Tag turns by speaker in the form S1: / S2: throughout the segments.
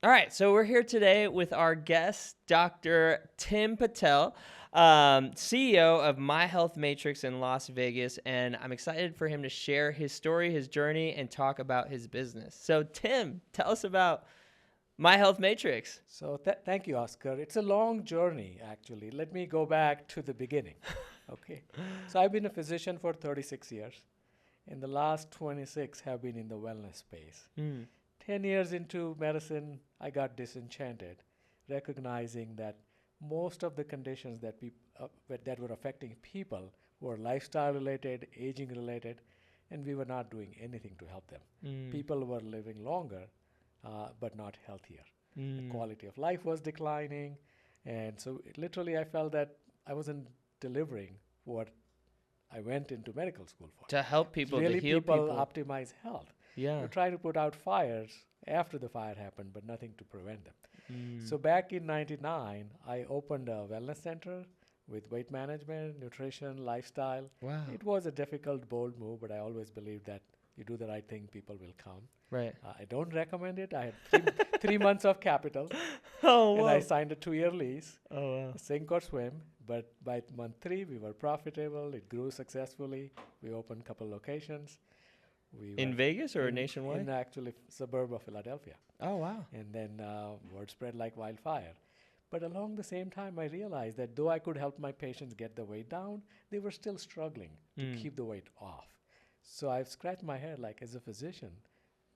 S1: All right, so we're here today with our guest, Dr. Tim Patel, CEO of My Health Matrix in Las Vegas, and I'm excited for him to share his story, his journey, and talk about his business. So, Tim, tell us about My Health Matrix.
S2: So thank you, Oscar. It's a long journey, actually. Let me go back to the beginning. Okay. So I've been a physician for 36 years. In the last 26 have been in the wellness space.
S1: Mm.
S2: 10 years into medicine, I got disenchanted, recognizing that most of the conditions that were affecting people were lifestyle related, aging related, and we were not doing anything to help them.
S1: Mm.
S2: People were living longer, but not healthier. The
S1: Mm.
S2: quality of life was declining, and so literally I felt that I wasn't delivering what I went into medical school for.
S1: To help people, to
S2: Really,
S1: heal
S2: people
S1: people.
S2: optimize health.
S1: Yeah.
S2: We're trying to put out fires after the fire happened, but nothing to prevent them.
S1: Mm.
S2: So back in '99, I opened a wellness center with weight management, nutrition, lifestyle.
S1: Wow.
S2: It was a difficult, bold move, but I always believed that you do the right thing, people will come.
S1: Right.
S2: I don't recommend it. I had three months of capital,
S1: Oh,
S2: and I
S1: wow.
S2: signed a 2-year lease,
S1: Oh, wow.
S2: sink or swim. But by month 3, we were profitable. It grew successfully. We opened a couple locations. We were
S1: In Vegas or
S2: in
S1: nationwide?
S2: actually suburb of Philadelphia,
S1: Oh, wow.
S2: and then word spread like wildfire. But along the same time, I realized that though I could help my patients get the weight down, they were still struggling to
S1: Mm.
S2: keep the weight off. So I've scratched my head like, as a physician,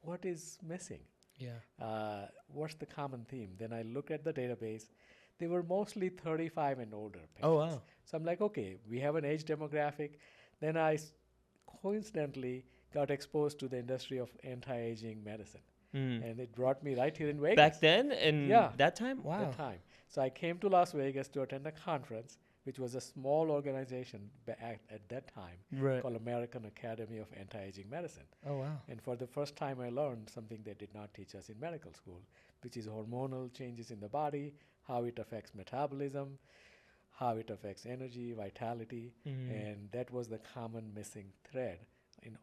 S2: what is missing?
S1: Yeah.
S2: What's the common theme? Then I looked at the database. They were mostly 35 and older
S1: Oh,
S2: patients.
S1: wow.
S2: So I'm like, okay, we have an age demographic. Then I coincidentally got exposed to the industry of anti-aging medicine,
S1: Mm.
S2: and it brought me right here in
S1: Back
S2: Vegas.
S1: then, in
S2: Yeah,
S1: that time?
S2: that
S1: Wow.
S2: time. So I came to Las Vegas to attend a conference, which was a small organization at that time
S1: Right.
S2: called American Academy of Anti-Aging Medicine.
S1: Oh, wow.
S2: And for the first time, I learned something they did not teach us in medical school, which is hormonal changes in the body, how it affects metabolism, how it affects energy, vitality,
S1: Mm.
S2: and that was the common missing thread in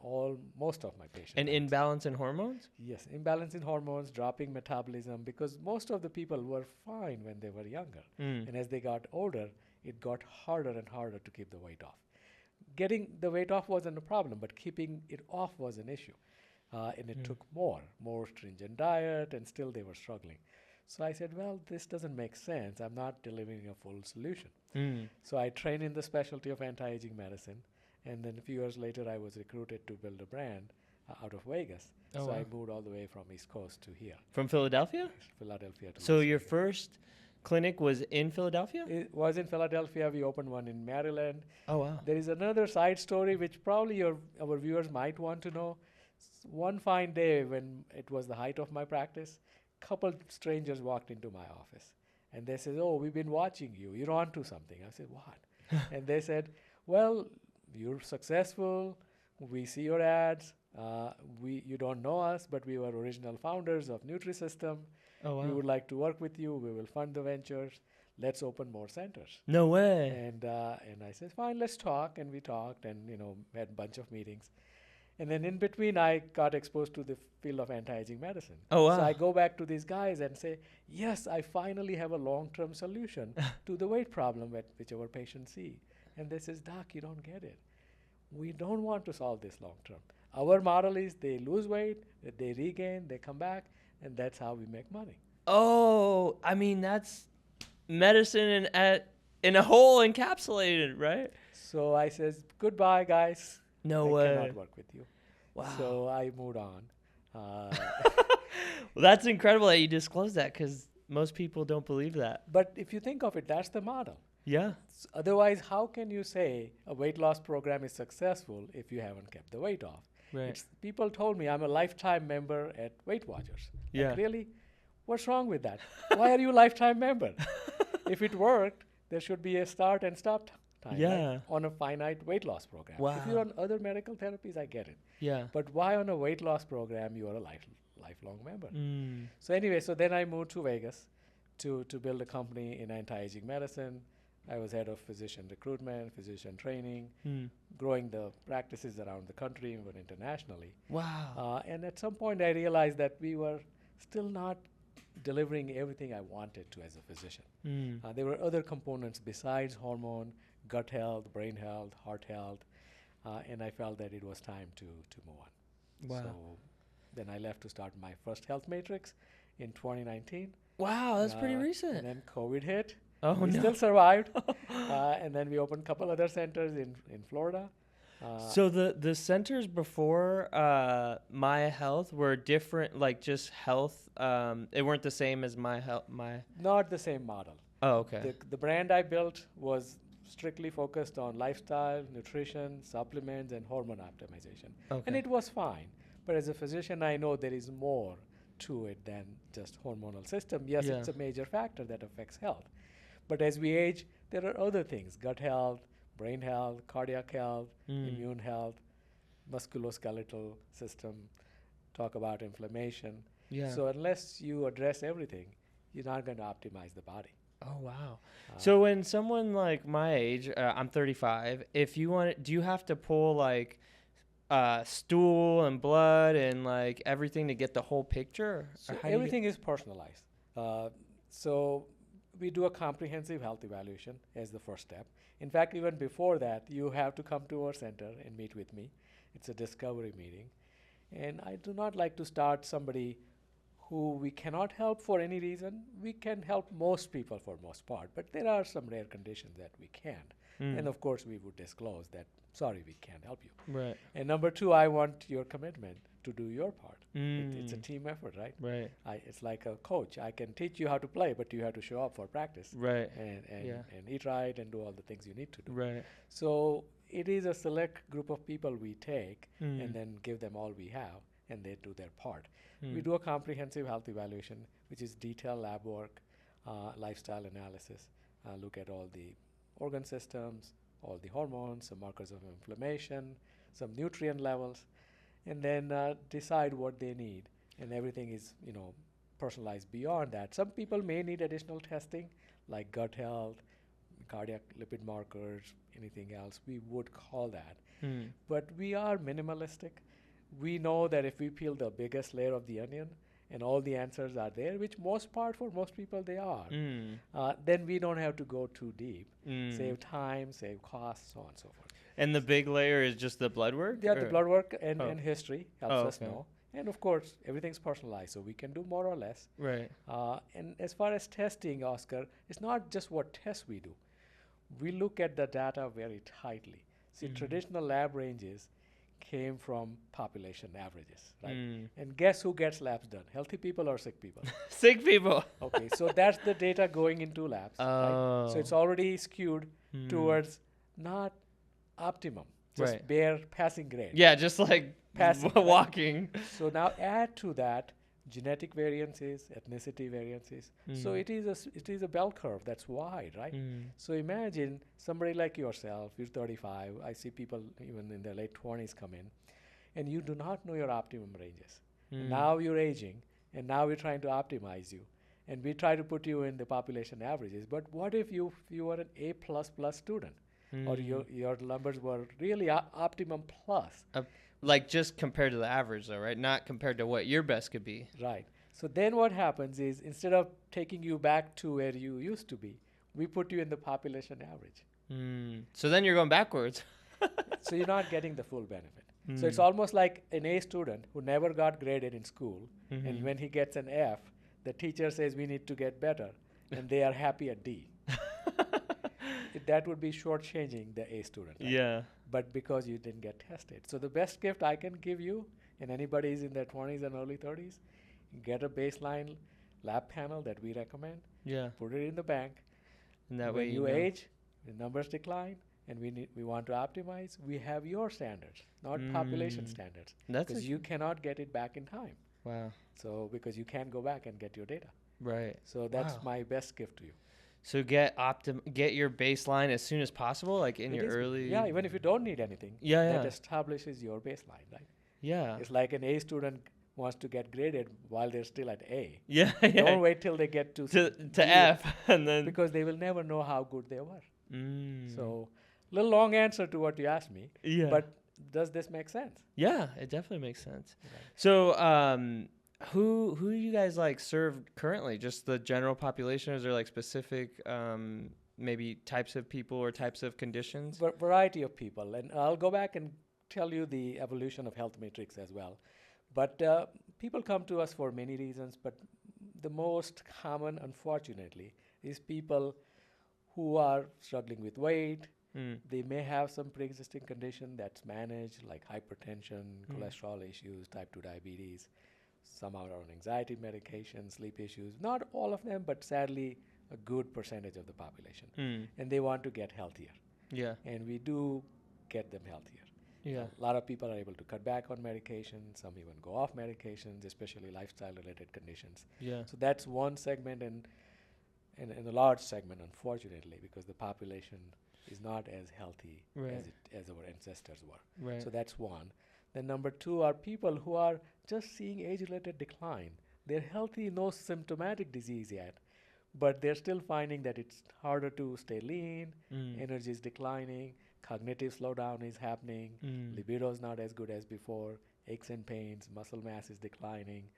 S2: most of my patients.
S1: An imbalance in hormones?
S2: Yes, imbalance in hormones, dropping metabolism, because most of the people were fine when they were younger.
S1: Mm.
S2: And as they got older, it got harder and harder to keep the weight off. Getting the weight off wasn't a problem, but keeping it off was an issue. And it
S1: Mm.
S2: took more stringent diet, and still they were struggling. So I said, well, this doesn't make sense. I'm not delivering a full solution.
S1: Mm.
S2: So I trained in the specialty of anti-aging medicine, and then a few years later, I was recruited to build a brand out of Vegas.
S1: Oh,
S2: So
S1: wow.
S2: I moved all the way from East Coast to here,
S1: From Philadelphia?
S2: Philadelphia to
S1: So
S2: Las
S1: your
S2: Vegas.
S1: first clinic was in Philadelphia?
S2: It was in Philadelphia. We opened one in Maryland.
S1: Oh, wow.
S2: There is another side story which probably our viewers might want to know. One fine day when it was the height of my practice, couple strangers walked into my office, and they said, "Oh, we've been watching you. You're onto something." I said, "What?" And they said, "Well, you're successful. We see your ads. You don't know us, but we were original founders of Nutrisystem.
S1: Oh,
S2: We
S1: wow.
S2: would like to work with you. We will fund the ventures. Let's open more centers."
S1: No way.
S2: And I said, "Fine, let's talk." And we talked, and had a bunch of meetings. And then in between, I got exposed to the field of anti-aging medicine.
S1: Oh,
S2: So I
S1: wow.
S2: go back to these guys and say, "Yes, I finally have a long-term solution to the weight problem which our patients see." And they says, "Doc, you don't get it. We don't want to solve this long-term. Our model is they lose weight, they regain, they come back, and that's how we make money."
S1: Oh, I mean, that's medicine in a whole encapsulated, right?
S2: So I says, "Goodbye, guys.
S1: No
S2: I
S1: way.
S2: cannot work with you."
S1: Wow.
S2: So I moved on. Uh,
S1: Well, that's incredible that you disclosed that because most people don't believe that.
S2: but if you think of it, that's the model.
S1: Yeah.
S2: Otherwise, how can you say a weight loss program is successful if you haven't kept the weight off?
S1: Right.
S2: People told me I'm a lifetime member at Weight Watchers.
S1: Yeah.
S2: Like, really? What's wrong with that? Why are you a lifetime member? If it worked, there should be a start and stop time, right?
S1: Yeah.
S2: On a finite weight loss program. If
S1: Wow.
S2: you're on other medical therapies, I get it.
S1: Yeah.
S2: But why on a weight loss program you are a lifelong member?
S1: Mm.
S2: So anyway, so then I moved to Vegas to build a company in anti-aging medicine. I was head of physician recruitment, physician training,
S1: Mm.
S2: growing the practices around the country and internationally.
S1: Wow.
S2: And at some point, I realized that we were still not delivering everything I wanted to as a physician.
S1: Mm.
S2: There were other components besides hormone, gut health, brain health, heart health, and I felt that it was time to move on.
S1: Wow.
S2: So then I left to start my first health matrix in 2019.
S1: Wow, that's pretty
S2: And
S1: recent.
S2: then COVID hit.
S1: Oh
S2: We
S1: no.
S2: still survived. And then we opened a couple other centers in Florida.
S1: So the centers before My Health were different, like just health. They weren't the same as My Health.
S2: Not the same model.
S1: Oh, okay.
S2: The brand I built was strictly focused on lifestyle, nutrition, supplements, and hormone optimization.
S1: Okay.
S2: And it was fine. But as a physician, I know there is more to it than just hormonal system. Yes,
S1: Yeah.
S2: it's a major factor that affects health. But as we age, there are other things: gut health, brain health, cardiac health, immune health, musculoskeletal system, talk about inflammation.
S1: Yeah.
S2: So unless you address everything, you're not going to optimize the body.
S1: Oh wow. So when someone like my age, I'm 35. If you want, do you have to pull like stool and blood and like everything to get the whole picture?
S2: So
S1: Or how do you
S2: everything is personalized. So we do a comprehensive health evaluation as the first step. In fact, even before that, you have to come to our center and meet with me. It's a discovery meeting. And I do not like to start somebody who we cannot help for any reason. We can help most people for most part, but there are some rare conditions that we can't. And of course, we would disclose that, sorry, we can't help you.
S1: Right.
S2: And number two, I want your commitment to do your part. It's a
S1: Mm.
S2: team effort, right?
S1: Right.
S2: It's like a coach. I can teach you how to play, but you have to show up for practice
S1: Right.
S2: and eat right and do all the things you need to do.
S1: Right.
S2: So it is a select group of people we take
S1: Mm.
S2: and then give them all we have, and they do their part.
S1: Mm.
S2: We do a comprehensive health evaluation, which is detailed lab work, lifestyle analysis, look at all the organ systems, all the hormones, some markers of inflammation, some nutrient levels, and then decide what they need. And everything is, personalized beyond that. Some people may need additional testing, like gut health, cardiac lipid markers, anything else. We would call that.
S1: Mm.
S2: But we are minimalistic. We know that if we peel the biggest layer of the onion and all the answers are there, which most part for most people they are, then we don't have to go too deep. Save time, save costs, so on and so forth.
S1: And the big layer is just the blood work?
S2: Yeah, the
S1: or-
S2: blood work
S1: Oh.
S2: and history helps us
S1: okay.
S2: know. And of course, everything's personalized, so we can do more or less.
S1: Right.
S2: And as far as testing, Oscar, it's not just what tests we do. We look at the data very tightly. See, traditional lab ranges came from population averages, right? And guess who gets labs done? Healthy people or sick people?
S1: Sick people.
S2: Okay, so that's the data going into labs, right? So it's already skewed towards not optimum, just
S1: Right.
S2: bare passing grade.
S1: Yeah, just like
S2: Passing, right?
S1: walking.
S2: So now add to that genetic variances, ethnicity variances. So it is a bell curve that's wide, right? So imagine somebody like yourself, you're 35. I see people even in their late 20s come in, and you do not know your optimum ranges. And now you're aging, and now we're trying to optimize you, and we try to put you in the population averages. But what if you were an A++ student, or your numbers were really optimum plus?
S1: Like just compared to the average though, right? Not compared to what your best could be.
S2: Right. So then what happens is, instead of taking you back to where you used to be, we put you in the population average.
S1: So then you're going backwards.
S2: So you're not getting the full benefit. So it's almost like an A student who never got graded in school, and when he gets an F, the teacher says we need to get better, and they are happy at D. That would be shortchanging the A student. Right?
S1: Yeah.
S2: But because you didn't get tested. So the best gift I can give you, and anybody is in their 20s and early 30s, get a baseline lab panel that we recommend,
S1: Yeah.
S2: put it in the bank.
S1: And that
S2: When
S1: way
S2: you
S1: know.
S2: age, the numbers decline, and we want to optimize, we have your standards, not population standards.
S1: That's
S2: Because you cannot get it back in time.
S1: wow.
S2: So because you can't go back and get your data.
S1: Right.
S2: So that's
S1: Wow.
S2: my best gift to you.
S1: So get your baseline as soon as possible, like in
S2: It
S1: your
S2: is-
S1: early.
S2: Yeah, even if you don't need anything,
S1: Yeah,
S2: that
S1: yeah.
S2: establishes your baseline, right?
S1: Yeah.
S2: It's like an A student wants to get graded while they're still at A.
S1: Yeah. Yeah.
S2: Don't wait till they get to
S1: to
S2: D,
S1: F and then.
S2: because they will never know how good they were.
S1: Mm.
S2: So, little long answer to what you asked me.
S1: Yeah.
S2: But does this make sense?
S1: Yeah, it definitely makes sense.
S2: Right.
S1: So Who do you guys like serve currently? Just the general population, or is there like specific maybe types of people or types of conditions?
S2: Variety of people, and I'll go back and tell you the evolution of health matrix as well. But people come to us for many reasons, but the most common, unfortunately, is people who are struggling with weight.
S1: Mm.
S2: They may have some pre-existing condition that's managed, like hypertension,
S1: Mm.
S2: cholesterol issues, type 2 diabetes. Some are on anxiety medication, sleep issues. Not all of them, but sadly, a good percentage of the population.
S1: Mm.
S2: And they want to get healthier.
S1: Yeah.
S2: And we do get them healthier.
S1: Yeah.
S2: A lot of people are able to cut back on medication. Some even go off medications, especially lifestyle-related conditions.
S1: Yeah.
S2: So that's one segment, and a large segment, unfortunately, because the population is not as healthy
S1: Right.
S2: as our ancestors were.
S1: Right.
S2: So that's one. Then number two are people who are just seeing age-related decline. They're healthy, no symptomatic disease yet, but they're still finding that it's harder to stay lean,
S1: Mm.
S2: energy is declining, cognitive slowdown is happening,
S1: Mm.
S2: libido is not as good as before, aches and pains, muscle mass is declining,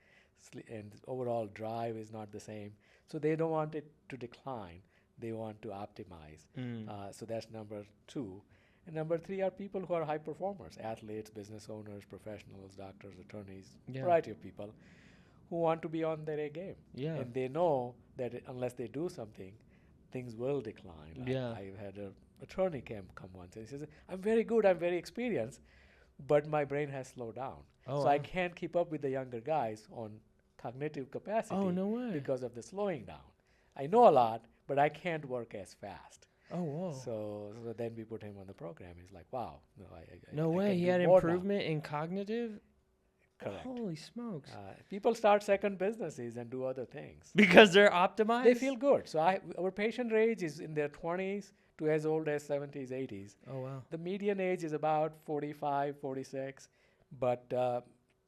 S2: and overall drive is not the same. So they don't want it to decline. They want to optimize.
S1: Mm.
S2: So that's number two. And number three are people who are high performers, athletes, business owners, professionals, doctors, attorneys,
S1: Yeah.
S2: variety of people who want to be on their A game.
S1: Yeah.
S2: And they know that unless they do something, things will decline.
S1: Yeah.
S2: I had an attorney come once and he says, I'm very good, I'm very experienced, but my brain has slowed down.
S1: Oh,
S2: So I
S1: wow.
S2: can't keep up with the younger guys on cognitive capacity
S1: Oh, no way.
S2: because of the slowing down. I know a lot, but I can't work as fast.
S1: Oh, whoa.
S2: So then we put him on the program. He's like, wow. No,
S1: No
S2: I
S1: way.
S2: can
S1: He
S2: do
S1: had
S2: more now.
S1: improvement in cognitive?
S2: Correct.
S1: Holy smokes.
S2: People start second businesses and do other things.
S1: Because they're optimized?
S2: They feel good. So our patient range is in their 20s to as old as 70s, 80s.
S1: Oh, wow.
S2: The median age is about 45, 46. But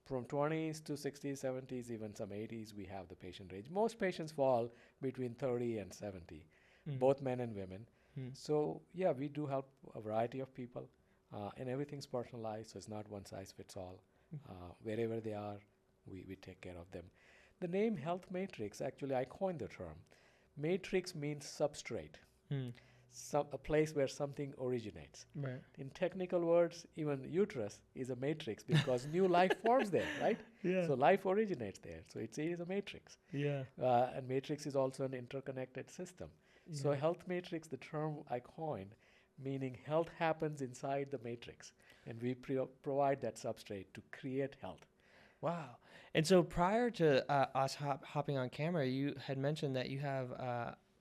S2: from 20s to 60s, 70s, even some 80s, we have the patient range. Most patients fall between 30 and 70,
S1: Mm.
S2: both men and women.
S1: Mm.
S2: So, yeah, we do help a variety of people. And everything's personalized, so it's not one size fits all. Wherever they are, we take care of them. The name health matrix, actually, I coined the term. Matrix means substrate,
S1: Mm.
S2: a place where something originates.
S1: Right.
S2: In technical words, even uterus is a matrix because new life forms there, right?
S1: Yeah.
S2: So life originates there. So it is a matrix.
S1: Yeah.
S2: And matrix is also an interconnected system. So
S1: Yeah.
S2: health matrix, the term I coined, meaning health happens inside the matrix. And we provide that substrate to create health.
S1: Wow. And so prior to us hopping on camera, you had mentioned that you have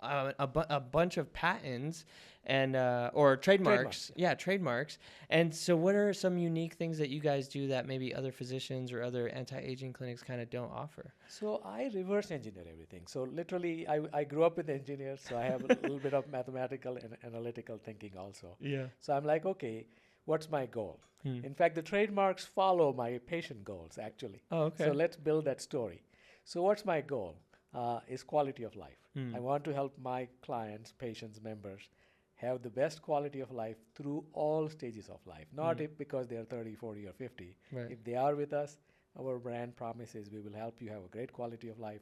S1: a bunch of patents and or trademarks. Yeah, trademarks. And so what are some unique things that you guys do that maybe other physicians or other anti-aging clinics kind of don't offer?
S2: So I reverse engineer everything. So literally, I grew up with engineers, so I have a little bit of mathematical and analytical thinking also.
S1: Yeah.
S2: So I'm like, okay, what's my goal?
S1: Hmm.
S2: In fact, the trademarks follow my patient goals, actually.
S1: Oh, okay.
S2: So let's build that story. So what's my goal? Is quality of life.
S1: Hmm.
S2: I want to help my clients, patients, members have the best quality of life through all stages of life, not
S1: Hmm.
S2: if because they are 30, 40, or 50.
S1: Right.
S2: If they are with us, our brand promises we will help you have a great quality of life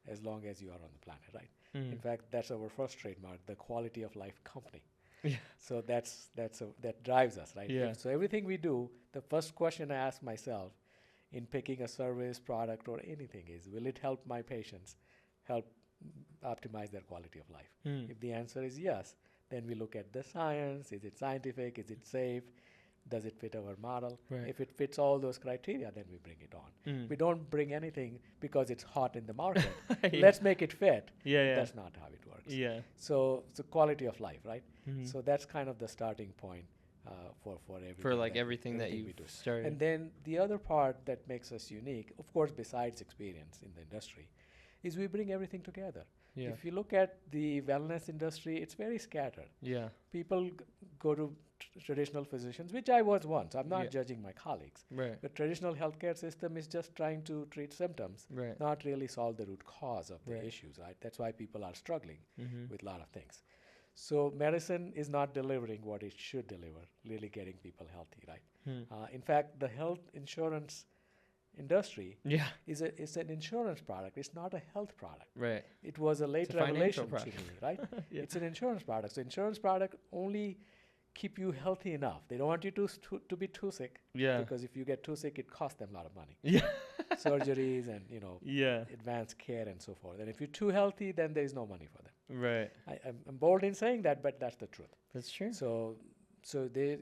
S2: as long as you are on the planet, right?
S1: Hmm.
S2: In fact, that's our first trademark, the quality of life company.
S1: Yeah.
S2: So that drives us, right?
S1: Yeah.
S2: So everything we do, the first question I ask myself in picking a service, product, or anything is, will it help my patients help optimize their quality of life?
S1: Hmm.
S2: If the answer is yes, then we look at the science. Is it scientific? Is it safe? Does it fit our model?
S1: Right.
S2: If it fits all those criteria, then we bring it on.
S1: Hmm.
S2: We don't bring anything because it's hot in the market.
S1: Yeah.
S2: Let's make it fit.
S1: Yeah, yeah.
S2: That's not how it works.
S1: Yeah.
S2: So quality of life, right?
S1: Mhm.
S2: So that's kind of the starting point for everything.
S1: For like
S2: that
S1: everything that
S2: we
S1: you
S2: do.
S1: started.
S2: And then the other part that makes us unique, of course, besides experience in the industry, is we bring everything together.
S1: Yeah.
S2: If you look at the wellness industry, it's very scattered.
S1: Yeah.
S2: People go to traditional physicians, which I was once. I'm not
S1: Yeah.
S2: judging my colleagues.
S1: Right.
S2: The traditional healthcare system is just trying to treat symptoms,
S1: Right.
S2: not really solve the root cause of the
S1: Right.
S2: issues, right? That's why people are struggling
S1: Mm-hmm.
S2: with a lot of things. So medicine is not delivering what it should deliver, really getting people healthy, right?
S1: Hmm.
S2: In fact, the health insurance industry
S1: Yeah.
S2: is an insurance product. It's not a health product.
S1: Right.
S2: It was a late
S1: It's a financial
S2: revelation to
S1: product.
S2: me, right?
S1: Yeah.
S2: It's an insurance product. So insurance product only keep you healthy enough. They don't want you to be too sick,
S1: Yeah.
S2: because if you get too sick, it costs them a lot of money,
S1: Yeah.
S2: surgeries and
S1: Yeah.
S2: advanced care and so forth. And if you're too healthy, then there is no money for them.
S1: Right.
S2: I'm bold in saying that, but that's the truth.
S1: That's true.
S2: So they,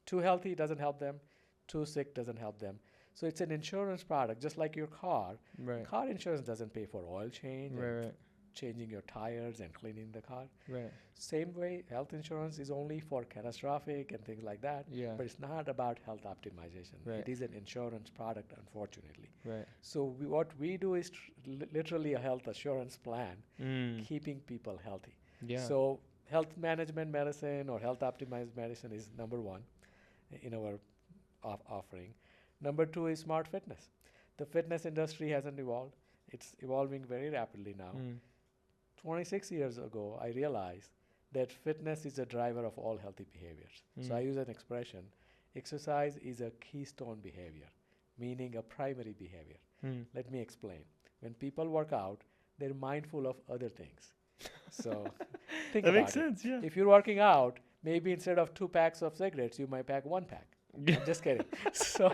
S2: too healthy doesn't help them, too sick doesn't help them. So it's an insurance product, just like your car.
S1: Right.
S2: Car insurance doesn't pay for oil change and
S1: Right. Right.
S2: changing your tires and cleaning the car.
S1: Right.
S2: Same way, health insurance is only for catastrophic and things like that,
S1: Yeah.
S2: but it's not about health optimization.
S1: Right.
S2: It is an insurance product, unfortunately.
S1: Right.
S2: So what we do is literally a health assurance plan,
S1: Mm.
S2: keeping people healthy.
S1: Yeah.
S2: So health management medicine or health optimized medicine is number one in our offering. Number two is smart fitness. The fitness industry hasn't evolved. It's evolving very rapidly now.
S1: Mm.
S2: 26 years ago, I realized that fitness is a driver of all healthy behaviors. So I use an expression, exercise is a keystone behavior, meaning a primary behavior.
S1: Mm.
S2: Let me explain. When people work out, they're mindful of other things. So think
S1: That
S2: about
S1: makes sense. Yeah.
S2: If you're working out, maybe instead of 2 packs of cigarettes, you might pack 1 pack. I'm just kidding. So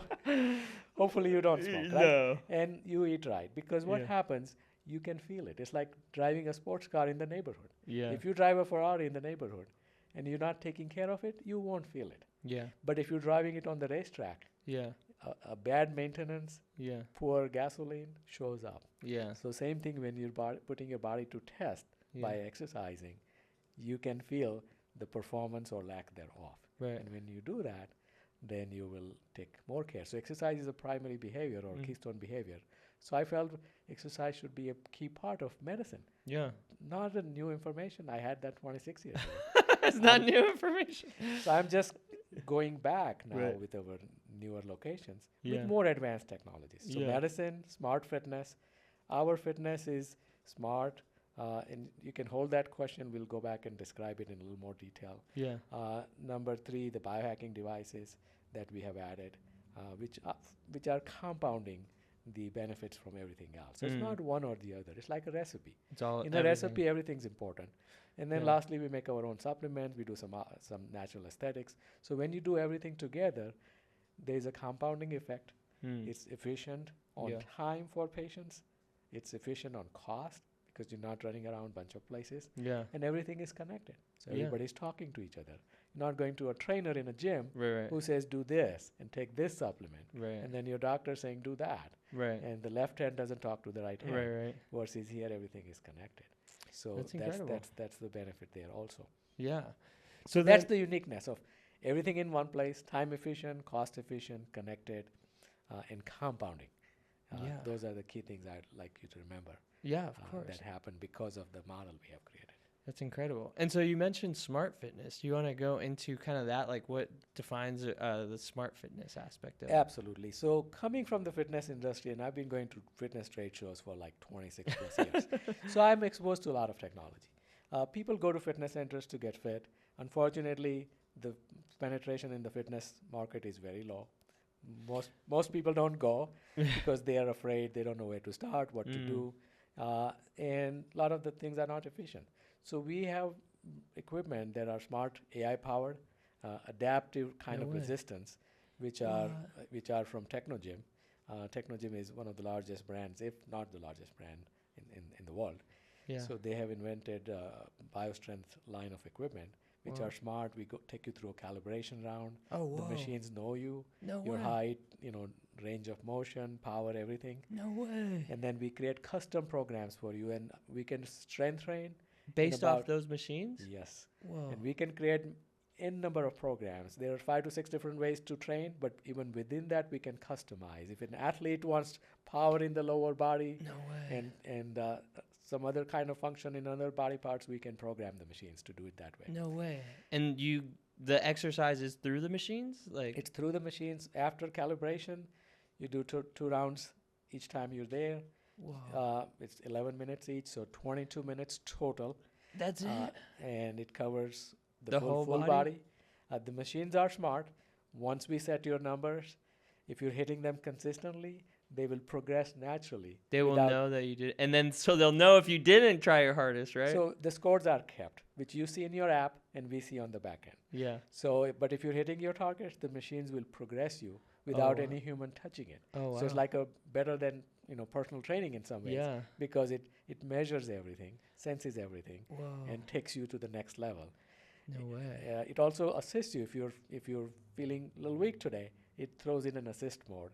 S2: hopefully you don't smoke, right?
S1: No.
S2: And you eat right. Because what
S1: Yeah.
S2: happens, you can feel it. It's like driving a sports car in the neighborhood.
S1: Yeah.
S2: If you drive a Ferrari in the neighborhood and you're not taking care of it, you won't feel it.
S1: Yeah.
S2: But if you're driving it on the racetrack,
S1: Yeah.
S2: a bad maintenance,
S1: Yeah.
S2: poor gasoline shows up.
S1: Yeah.
S2: So same thing when you're putting your body to test by exercising, you can feel the performance or lack thereof.
S1: Right.
S2: And when you do that, then you will take more care. So exercise is a primary behavior or keystone behavior. So I felt exercise should be a key part of medicine.
S1: Yeah.
S2: Not a new information. I had that 26 years ago.
S1: It's not new information.
S2: So I'm just going back now
S1: Right.
S2: with our newer locations
S1: Yeah.
S2: with more advanced technologies. So
S1: Yeah.
S2: medicine, smart fitness. Our fitness is smart. And you can hold that question. We'll go back and describe it in a little more detail.
S1: Yeah.
S2: Number three, the biohacking devices that we have added, which are compounding the benefits from everything else. So it's not one or the other. It's like a recipe.
S1: It's all
S2: In a recipe, everything's important. And then
S1: Yeah.
S2: lastly, we make our own supplements. We do some natural aesthetics. So when you do everything together, there's a compounding effect.
S1: Mm.
S2: It's efficient on
S1: Yeah.
S2: time for patients. It's efficient on cost because you're not running around a bunch of places.
S1: Yeah.
S2: And everything is connected. So
S1: Yeah.
S2: everybody's talking to each other. You're not going to a trainer in a gym
S1: Right.
S2: who says, do this and take this supplement.
S1: Right.
S2: And then your doctor saying, do that.
S1: Right.
S2: And the left hand doesn't talk to the right hand.
S1: Right.
S2: Versus here, everything is connected. So
S1: That's incredible.
S2: that's the benefit there also.
S1: Yeah. So
S2: That's the uniqueness of everything in one place, time efficient, cost efficient, connected, and compounding.
S1: Yeah.
S2: Those are the key things I'd like you to remember.
S1: Yeah, of course.
S2: That happened because of the model we have created.
S1: That's incredible. And so you mentioned smart fitness. You want to go into kind of that, like what defines the smart fitness aspect of it?
S2: Absolutely. So coming from the fitness industry, and I've been going to fitness trade shows for like 26 plus years. So I'm exposed to a lot of technology. People go to fitness centers to get fit. Unfortunately, the penetration in the fitness market is very low. Most people don't go because they are afraid, they don't know where to start, what to do, and a lot of the things are not efficient. So we have equipment that are smart, AI powered, adaptive kind
S1: No
S2: of
S1: way.
S2: resistance, which are from Technogym. Technogym is one of the largest brands, if not the largest brand in the world.
S1: Yeah.
S2: So they have invented BioStrength line of equipment, which
S1: Wow.
S2: are smart. We take you through a calibration round.
S1: Oh,
S2: The
S1: whoa.
S2: machines know you,
S1: No
S2: your
S1: way.
S2: height, range of motion, power, everything.
S1: No way.
S2: And then we create custom programs for you, and we can strength train.
S1: Based off
S2: about-
S1: those machines?
S2: Yes.
S1: Whoa.
S2: And we can create n number of programs. There are 5 to 6 different ways to train, but even within that, we can customize. If an athlete wants power in the lower body
S1: No way.
S2: and some other kind of function in other body parts, we can program the machines to do it that way.
S1: No way. And the exercise is through the machines? Like
S2: It's through the machines. After calibration, you do two rounds each time you're there.
S1: whoa.
S2: It's 11 minutes each, so 22 minutes total.
S1: That's it.
S2: And it covers
S1: The whole
S2: full
S1: body?
S2: body. The machines are smart. Once we set your numbers, if you're hitting them consistently, they will progress naturally.
S1: They will
S2: without
S1: know that you did, and then so they'll know if you didn't try your hardest, right?
S2: So the scores are kept, which you see in your app and we see on the back end.
S1: Yeah.
S2: So, but if you're hitting your targets, the machines will progress you without any human touching it.
S1: Oh wow.
S2: So it's like a better than personal training in some ways,
S1: Yeah.
S2: because it measures everything, senses everything,
S1: Whoa.
S2: and takes you to the next level.
S1: No way.
S2: It also assists you if you're feeling a little weak today. It throws in an assist mode,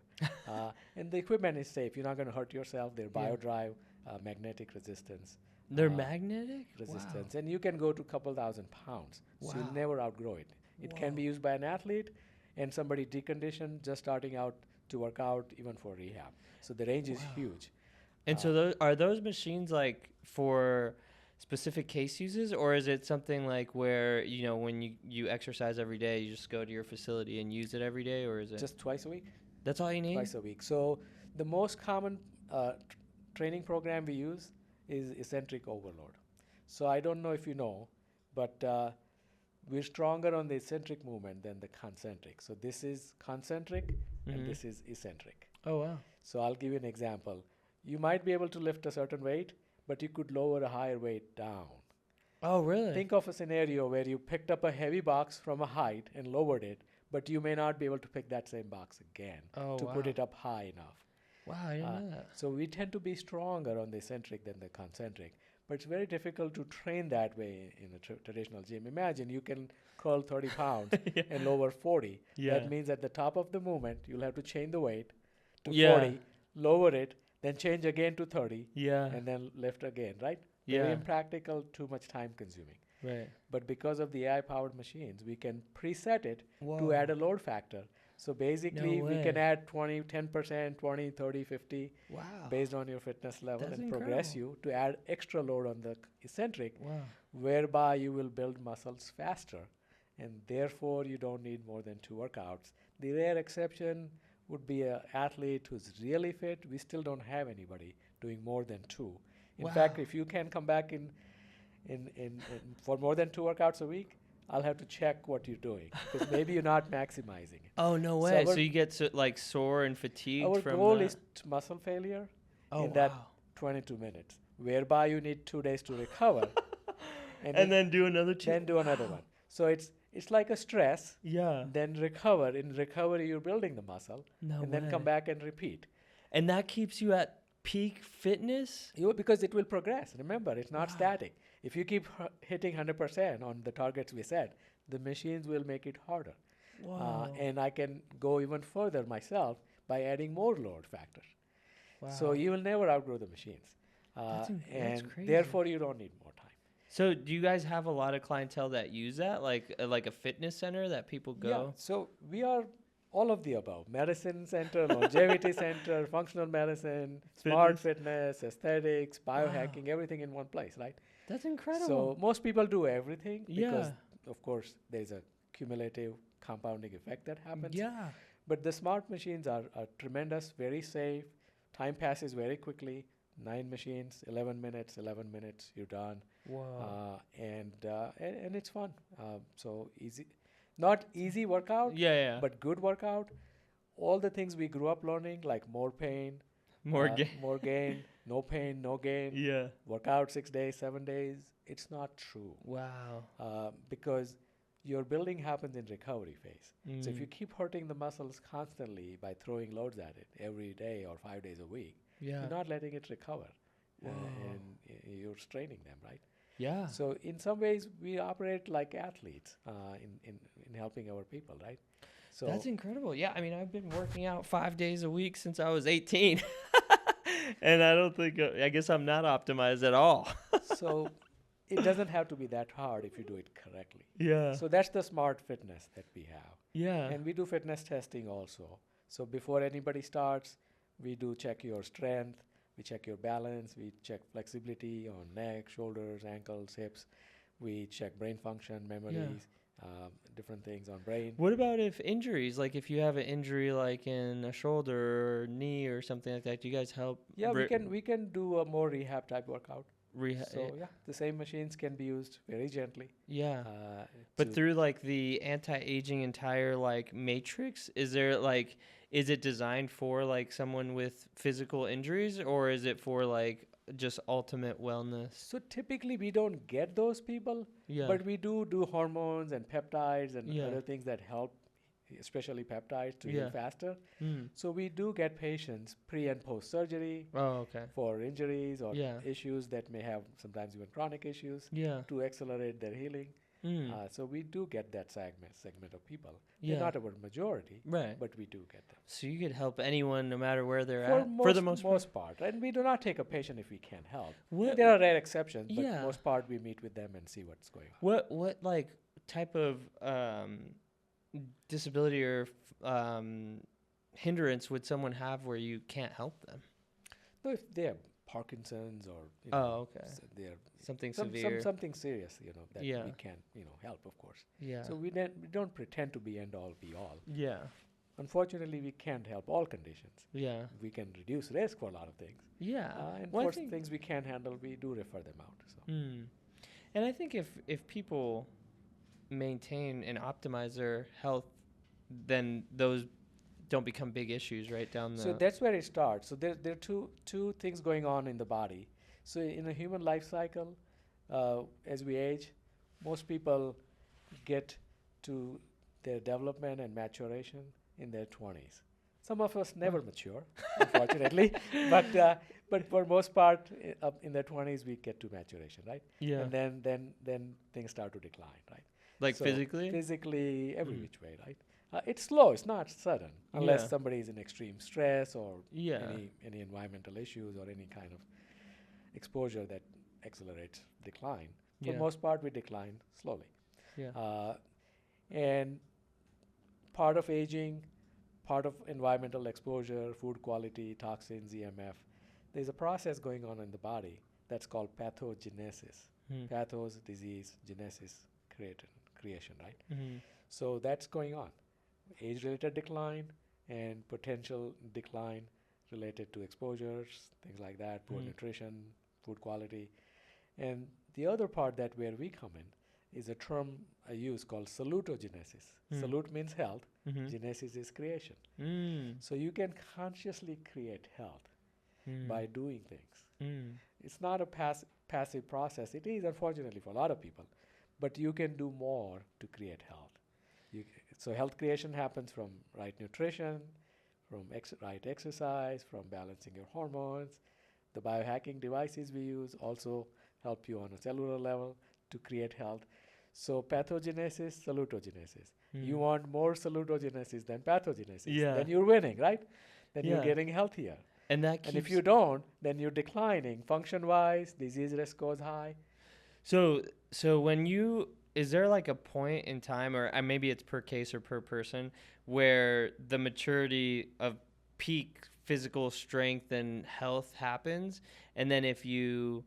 S2: and the equipment is safe. You're not going to hurt yourself. They're
S1: Yeah.
S2: biodrive, magnetic resistance.
S1: They're magnetic?
S2: Resistance, and you can go to a couple thousand pounds, so you'll
S1: Wow.
S2: never outgrow it. It can be
S1: Whoa.
S2: used by an athlete and somebody deconditioned just starting out to work out, even for rehab. So the range is
S1: Wow.
S2: huge.
S1: And so those machines like for specific case uses, or is it something like where, when you exercise every day, you just go to your facility and use it every day, or is it
S2: Just twice a week.
S1: that's all you need?
S2: Twice a week. So the most common training program we use is eccentric overload. So I don't know if you know, but we're stronger on the eccentric movement than the concentric. So this is concentric and this is eccentric.
S1: Oh wow.
S2: So I'll give you an example. You might be able to lift a certain weight, but you could lower a higher weight down.
S1: Oh really?
S2: Think of a scenario where you picked up a heavy box from a height and lowered it, but you may not be able to pick that same box again to put it up high enough.
S1: Wow, I didn't know that.
S2: So we tend to be stronger on the eccentric than the concentric, but it's very difficult to train that way in a traditional gym. Imagine you can curl 30 pounds and lower 40.
S1: Yeah.
S2: That means at the top of the movement, you'll have to change the weight to
S1: Yeah.
S2: 40, lower it, then change again to 30,
S1: Yeah.
S2: and then lift again, right?
S1: Yeah.
S2: Very impractical, too much time consuming.
S1: Right.
S2: But because of the AI-powered machines, we can preset it to
S1: Whoa.
S2: add a load factor. So basically,
S1: No
S2: we can
S1: way.
S2: add 10%, 20, 30, 50,
S1: Wow.
S2: based on your fitness level,
S1: That's
S2: and progress
S1: incredible.
S2: you to add extra load on the eccentric,
S1: Wow.
S2: whereby you will build muscles faster, and therefore you don't need more than 2 workouts. The rare exception would be an athlete who's really fit. We still don't have anybody doing more than 2. In fact,
S1: Wow.
S2: if you can come back in for more than 2 workouts a week, I'll have to check what you're doing, because maybe you're not maximizing it.
S1: Oh no
S2: So
S1: way. So,
S2: our-
S1: you get like sore and fatigued
S2: Our
S1: from
S2: goal
S1: that?
S2: is muscle failure
S1: Oh
S2: in that
S1: wow.
S2: 22 minutes, whereby you need 2 days to recover,
S1: And then do another two.
S2: then do another one. So it's like a stress,
S1: Yeah.
S2: then recover. In recovery, you're building the muscle,
S1: No
S2: and then come
S1: way.
S2: back and repeat.
S1: And that keeps you at peak fitness?
S2: Because it will progress. Remember, it's not
S1: Wow.
S2: static. If you keep hitting 100% on the targets we set, the machines will make it harder.
S1: Whoa.
S2: And I can go even further myself by adding more load factor.
S1: Wow.
S2: So you will never outgrow the machines.
S1: That's
S2: And
S1: crazy.
S2: therefore, you don't need more time.
S1: So do you guys have a lot of clientele that use that, like a fitness center that people go?
S2: Yeah, so we are all of the above: medicine center, longevity center, functional medicine, smart fitness, aesthetics, biohacking, everything in one place, right?
S1: That's incredible.
S2: So most people do everything because,
S1: Yeah.
S2: of course, there's a cumulative compounding effect that happens.
S1: Yeah.
S2: But the smart machines are tremendous, very safe. Time passes very quickly. 9 machines, 11 minutes, you're done.
S1: Whoa.
S2: And it's fun. So easy, not easy workout,
S1: Yeah.
S2: but good workout. All the things we grew up learning, like more pain,
S1: More gain.
S2: more gain, no pain, no gain.
S1: Yeah.
S2: Workout 6 days, 7 days. It's not true,
S1: Wow.
S2: because your building happens in recovery phase. So if you
S1: Mm.
S2: keep hurting the muscles constantly by throwing loads at it every day or 5 days a week,
S1: Yeah.
S2: you're not letting it recover,
S1: Whoa.
S2: and you're straining them, right?
S1: Yeah.
S2: So in some ways, we operate like athletes in helping our people, right? So
S1: That's incredible. Yeah, I mean, I've been working out 5 days a week since I was 18. And I don't think, I guess I'm not optimized at all.
S2: so it doesn't have to be that hard if you do it correctly.
S1: Yeah.
S2: So that's the smart fitness that we have.
S1: Yeah.
S2: And we do fitness testing also. So before anybody starts, we do check your strength, we check your balance, we check flexibility on neck, shoulders, ankles, hips. We check brain function, memories, different things on brain.
S1: What about if injuries, like if you have an injury like in a shoulder or knee or something like that, do you guys help?
S2: Yeah, we can do a more rehab type workout. So yeah, the same machines can be used very gently.
S1: Yeah. But through like the anti-aging entire like matrix, is there like, is it designed for like someone with physical injuries, or is it for like just ultimate wellness?
S2: So typically we don't get those people,
S1: Yeah.
S2: but we do hormones and peptides and
S1: Yeah.
S2: other things that help, especially peptides, to heal
S1: Yeah.
S2: faster.
S1: Mm.
S2: So we do get patients pre and post surgery
S1: Oh, okay.
S2: for injuries or
S1: Yeah.
S2: issues that may have sometimes even chronic issues
S1: Yeah.
S2: to accelerate their healing.
S1: Mm.
S2: So we do get that segment of people.
S1: Yeah.
S2: They're not our majority,
S1: Right.
S2: but we do get them.
S1: So you could help anyone no matter where they're
S2: For
S1: at,
S2: most,
S1: for the most part.
S2: most part. And we do not take a patient if we can't help.
S1: What
S2: There are rare exceptions, but
S1: Yeah.
S2: most part we meet with them and see what's going on.
S1: what like type of disability or hindrance would someone have where you can't help them?
S2: No, if they have Parkinson's or
S1: Oh, okay.
S2: they're
S1: Something severe.
S2: something serious, that
S1: Yeah.
S2: we can't help, of course.
S1: Yeah.
S2: So we don't pretend to be end all be all.
S1: Yeah.
S2: Unfortunately, we can't help all conditions.
S1: Yeah.
S2: We can reduce risk for a lot of things.
S1: Yeah.
S2: And
S1: Well, I
S2: for
S1: think-
S2: things we can't handle, we do refer them out. So.
S1: Mm. And I think if people maintain and optimize their health, then those don't become big issues right down the.
S2: So that's where it starts. So there are two things going on in the body. So in a human life cycle, as we age, most people get to their development and maturation in their 20s. Some of us never mature, unfortunately, but for most part, up in their 20s, we get to maturation, right?
S1: Yeah.
S2: And then things start to decline, right?
S1: Like
S2: So
S1: physically.
S2: Physically, every
S1: Mm.
S2: which way, right? It's slow. It's not sudden, unless
S1: Yeah.
S2: somebody is in extreme stress or
S1: Yeah.
S2: any environmental issues or any kind of exposure that accelerates decline. For
S1: Yeah.
S2: most part, we decline slowly.
S1: Yeah.
S2: And part of aging, part of environmental exposure, food quality, toxins, EMF, there's a process going on in the body that's called pathogenesis.
S1: Mm.
S2: Pathos, disease, genesis, creation, right?
S1: Mm-hmm.
S2: So that's going on. Age-related decline and potential decline related to exposures, things like that, poor
S1: Mm.
S2: nutrition, food quality. And the other part that where we come in is a term I use called salutogenesis.
S1: Mm.
S2: Salute means health.
S1: Mm-hmm.
S2: Genesis is creation.
S1: Mm.
S2: So you can consciously create health
S1: Mm.
S2: by doing things.
S1: Mm.
S2: It's not a passive process. It is, unfortunately, for a lot of people. But you can do more to create health. So health creation happens from right nutrition, from right exercise, from balancing your hormones. The biohacking devices we use also help you on a cellular level to create health. So pathogenesis, salutogenesis.
S1: Mm.
S2: You want more salutogenesis than pathogenesis.
S1: Yeah.
S2: Then you're winning, right? Then
S1: Yeah.
S2: you're getting healthier.
S1: And that keeps.
S2: And if you don't, then you're declining function-wise, disease risk goes high.
S1: So when you, is there like a point in time, or maybe it's per case or per person, where the maturity of peak physical strength and health happens, and then if you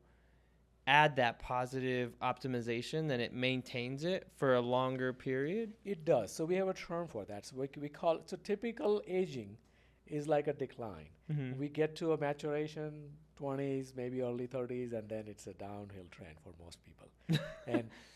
S1: add that positive optimization, then it maintains it for a longer period?
S2: It does. So we have a term for that. So we call it, so typical aging is like a decline.
S1: Mm-hmm.
S2: We get to a maturation, 20s, maybe early 30s, and then it's a downhill trend for most people.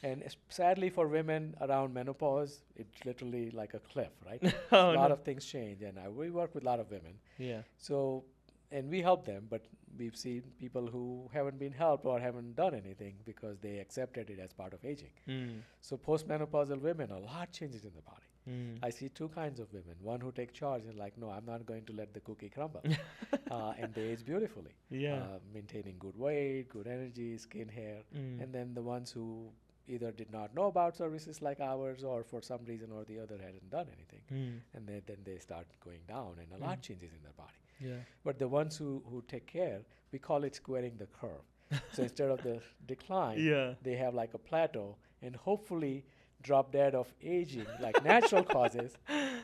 S2: and sadly for women around menopause, it's literally like a cliff, right?
S1: Oh,
S2: A lot
S1: no.
S2: of things change, and we work with a lot of women.
S1: Yeah.
S2: So, and we help them, but we've seen people who haven't been helped or haven't done anything because they accepted it as part of aging.
S1: Mm.
S2: So postmenopausal women, a lot changes in the body.
S1: Mm.
S2: I see two kinds of women. One who take charge and like, no, I'm not going to let the cookie crumble. And they age beautifully.
S1: Yeah.
S2: Maintaining good weight, good energy, skin, hair.
S1: Mm.
S2: And then the ones who either did not know about services like ours or for some reason or the other hadn't done anything.
S1: Mm.
S2: And then they start going down and a lot changes in their body.
S1: Yeah.
S2: But the ones who take care, we call it squaring the curve. So instead of the decline,
S1: Yeah.
S2: they have like a plateau and hopefully drop dead of aging, like natural causes.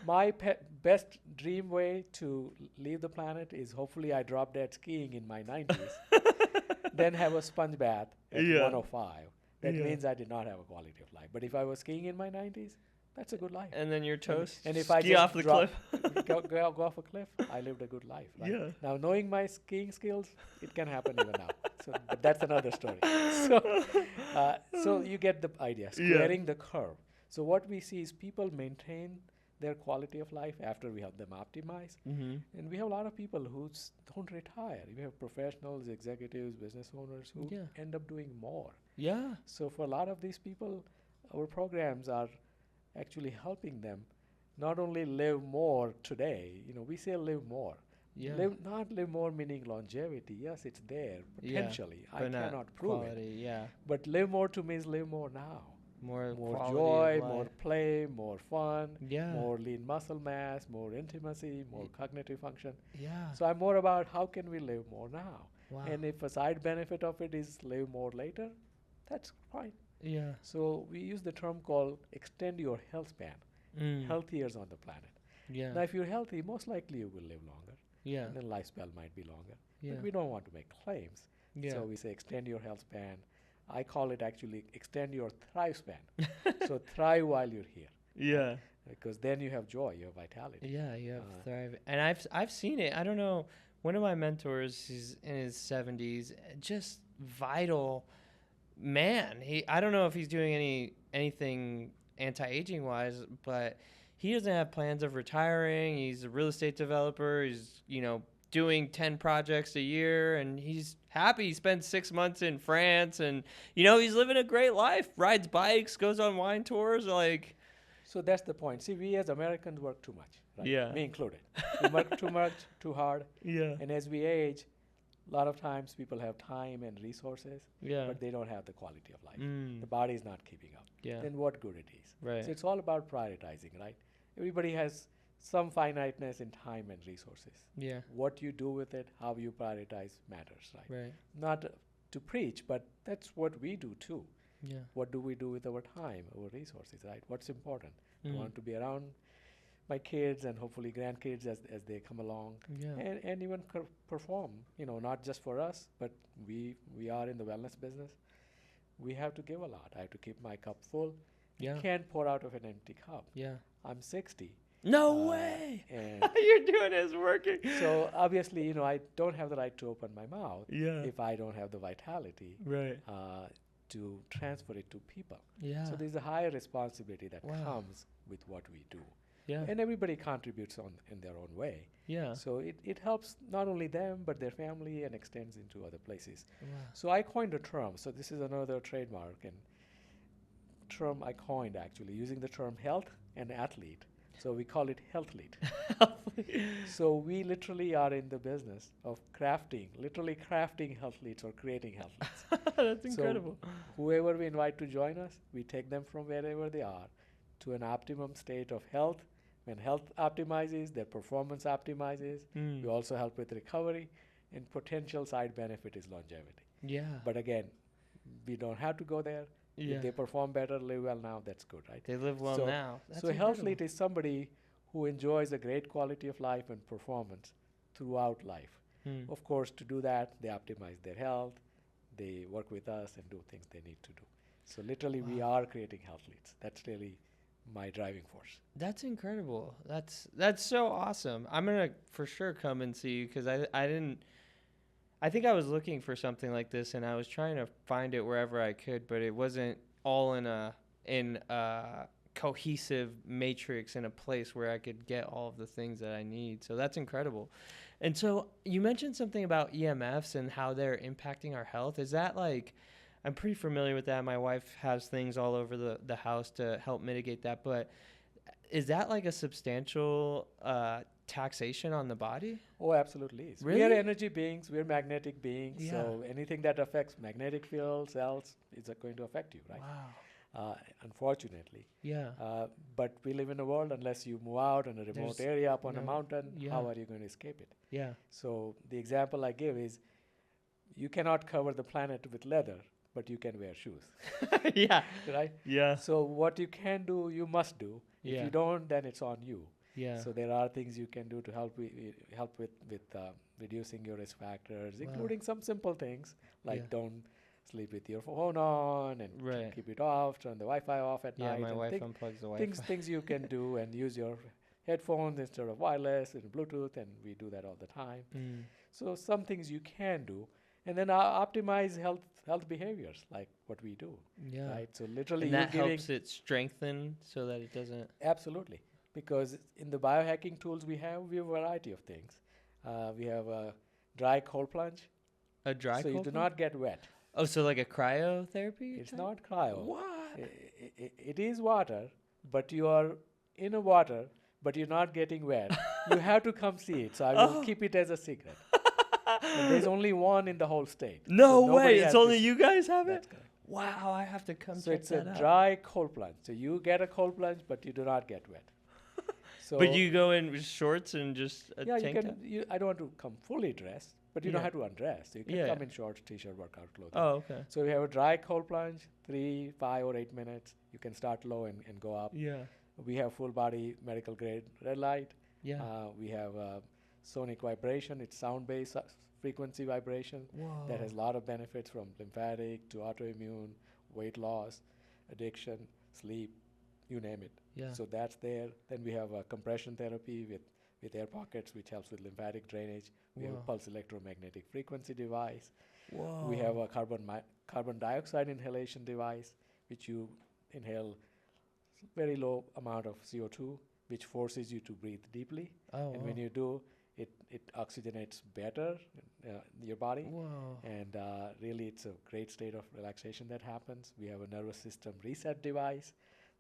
S2: My best dream way to leave the planet is hopefully I drop dead skiing in my 90s, then have a sponge bath at
S1: Yeah.
S2: 105. That
S1: Yeah.
S2: means I did not have a quality of life. But if I was skiing in my 90s, that's a good life.
S1: And then you're toast.
S2: And if I
S1: ski
S2: just
S1: off the
S2: drop-
S1: cliff.
S2: go off a cliff, I lived a good life. Right?
S1: Yeah.
S2: Now, knowing my skiing skills, it can happen even now. So, but that's another story. So you get the idea,
S1: Yeah.
S2: squaring the curve. So what we see is people maintain their quality of life after we help them optimize.
S1: Mm-hmm.
S2: And we have a lot of people who don't retire. We have professionals, executives, business owners who
S1: Yeah.
S2: end up doing more.
S1: Yeah.
S2: So for a lot of these people, our programs are actually helping them not only live more today, we say live more.
S1: Yeah.
S2: Not live more meaning longevity. Yes, it's there,
S1: Yeah.
S2: potentially. I
S1: But not
S2: cannot prove it.
S1: quality. Yeah.
S2: But live more to me is live more now.
S1: More
S2: More
S1: quality
S2: joy,
S1: of
S2: more
S1: life.
S2: play, more fun,
S1: Yeah.
S2: more lean muscle mass, more intimacy, more cognitive function.
S1: Yeah.
S2: So I'm more about how can we live more now.
S1: Wow.
S2: And if a side benefit of it is live more later, that's fine.
S1: Yeah.
S2: So we use the term called extend your health span,
S1: Mm.
S2: health years on the planet.
S1: Yeah.
S2: Now, if you're healthy, most likely you will live longer.
S1: Yeah.
S2: And then lifespan might be longer.
S1: Yeah.
S2: But we don't want to make claims.
S1: Yeah.
S2: So we say extend your health span. I call it actually extend your thrive span. So thrive while you're here.
S1: Yeah.
S2: Because then you have joy, you have vitality.
S1: Yeah, you have thrive, and I've seen it. I don't know. One of my mentors, he's in his 70s, just vital man. I don't know if he's doing anything anti-aging wise, but he doesn't have plans of retiring. He's a real estate developer. He's doing 10 projects a year, and he's happy. He spends 6 months in France, and he's living a great life. Rides bikes, goes on wine tours, like.
S2: So that's the point. See, we as Americans work too much, right?
S1: Yeah.
S2: Me included. We work too much, too hard.
S1: Yeah.
S2: And as we age, a lot of times people have time and resources,
S1: Yeah.
S2: but they don't have the quality of life.
S1: Mm.
S2: The body is not keeping up.
S1: Yeah.
S2: Then what good it is?
S1: Right.
S2: So it's all about prioritizing, right? Everybody has some finiteness in time and resources.
S1: Yeah.
S2: What you do with it, how you prioritize matters, right?
S1: Right.
S2: Not to preach, but that's what we do too.
S1: Yeah.
S2: What do we do with our time, our resources, right? What's important? I want to be around my kids and hopefully grandkids as they come along,
S1: Yeah.
S2: and even perform, not just for us, but we are in the wellness business. We have to give a lot. I have to keep my cup full.
S1: Yeah.
S2: You can't pour out of an empty cup.
S1: Yeah.
S2: I'm 60.
S1: No way.
S2: And
S1: You're doing it. It's working.
S2: so obviously, I don't have the right to open my mouth
S1: Yeah.
S2: if I don't have the vitality
S1: Right.
S2: to transfer it to people.
S1: Yeah.
S2: So there's a higher responsibility that
S1: Wow.
S2: comes with what we do.
S1: Yeah.
S2: And everybody contributes in their own way.
S1: Yeah.
S2: So it helps not only them, but their family and extends into other places.
S1: Wow.
S2: So I coined a term. So this is another trademark and term I coined actually, using the term health and athlete. So we call it healthlead. So we literally are in the business of literally crafting healthleads or creating healthleads.
S1: That's incredible.
S2: So whoever we invite to join us, we take them from wherever they are to an optimum state of health. When health optimizes, their performance optimizes.
S1: Mm.
S2: We also help with recovery, and potential side benefit is longevity.
S1: Yeah.
S2: But again, we don't have to go there.
S1: Yeah.
S2: If they perform better, live well now, that's good, right?
S1: They live well
S2: So-
S1: now. That's
S2: So
S1: incredible.
S2: healthlead is somebody who enjoys a great quality of life and performance throughout life.
S1: Mm.
S2: Of course, to do that, they optimize their health, they work with us and do things they need to do. So literally, we
S1: Wow.
S2: are creating healthleads. That's really my driving force.
S1: That's incredible. That's so awesome. I'm gonna for sure come and see you because I think I was looking for something like this and I was trying to find it wherever I could, but it wasn't all in a cohesive matrix in a place where I could get all of the things that I need. So that's incredible. And so you mentioned something about EMFs and how they're impacting our health. Is that like, I'm pretty familiar with that. My wife has things all over the house to help mitigate that. But is that like a substantial taxation on the body?
S2: Oh, absolutely. Is. We
S1: Really?
S2: are energy beings. We're magnetic beings.
S1: Yeah.
S2: So anything that affects magnetic field cells is going to affect you, right?
S1: Wow.
S2: Unfortunately.
S1: Yeah.
S2: But we live in a world, unless you move out in a remote
S1: There's
S2: area up on a
S1: no-
S2: mountain,
S1: yeah.
S2: how are you going to escape it?
S1: Yeah.
S2: So the example I give is, you cannot cover the planet with leather, but you can wear shoes,
S1: Yeah.
S2: right?
S1: Yeah.
S2: So what you can do, you must do. If
S1: Yeah.
S2: you don't, then it's on you.
S1: Yeah.
S2: So there are things you can do to help with reducing your risk factors,
S1: Wow.
S2: including some simple things like
S1: Yeah.
S2: don't sleep with your phone on and
S1: Right.
S2: keep it off, turn the Wi-Fi off at
S1: Yeah,
S2: night.
S1: my
S2: and
S1: wife
S2: think-
S1: unplugs the
S2: things
S1: Wi-Fi.
S2: things you can do, and use your headphones instead of wireless and Bluetooth, and we do that all the time.
S1: Mm.
S2: So some things you can do, and then optimize health behaviors like what we do,
S1: Yeah.
S2: right? So literally,
S1: And
S2: you're
S1: that
S2: giving
S1: helps it strengthen so that it doesn't.
S2: absolutely. because in the biohacking tools we have a variety of things. We have a dry cold plunge,
S1: A dry
S2: so you
S1: cold
S2: do
S1: plunge?
S2: not get wet.
S1: Oh, so like a cryotherapy
S2: It's
S1: type?
S2: not cryo.
S1: What?
S2: It is water, but you are in a water, but you're not getting wet. You have to come see it. So I will
S1: Oh.
S2: keep it as a secret. And there's only one in the whole state.
S1: No
S2: so
S1: way.
S2: nobody
S1: It's
S2: has
S1: only
S2: this.
S1: you guys have
S2: That's
S1: it?
S2: correct.
S1: Wow, I have to come
S2: So
S1: check
S2: it's a
S1: that out.
S2: dry cold plunge. So you get a cold plunge, but you do not get wet. So
S1: But you go in with shorts and just a
S2: yeah, you
S1: tank
S2: can.
S1: top?
S2: I don't want to come fully dressed, but you don't
S1: Yeah.
S2: have to undress. So you can
S1: Yeah.
S2: come in shorts, t-shirt, workout clothing.
S1: Oh, okay.
S2: So we have a dry cold plunge, 3, 5, or 8 minutes. You can start low and go up.
S1: Yeah.
S2: We have full body medical grade red light.
S1: Yeah.
S2: We have sonic vibration. It's sound based frequency vibration
S1: Whoa.
S2: that has a lot of benefits from lymphatic to autoimmune, weight loss, addiction, sleep, you name it.
S1: Yeah.
S2: So that's there. Then we have compression therapy with air pockets, which helps with lymphatic drainage. We have a
S1: Whoa.
S2: pulse electromagnetic frequency device.
S1: Whoa.
S2: We have a carbon dioxide inhalation device, which you inhale very low amount of CO2, which forces you to breathe deeply.
S1: Oh,
S2: And when
S1: wow.
S2: you do, it oxygenates better your body.
S1: Whoa.
S2: And really, it's a great state of relaxation that happens. We have a nervous system reset device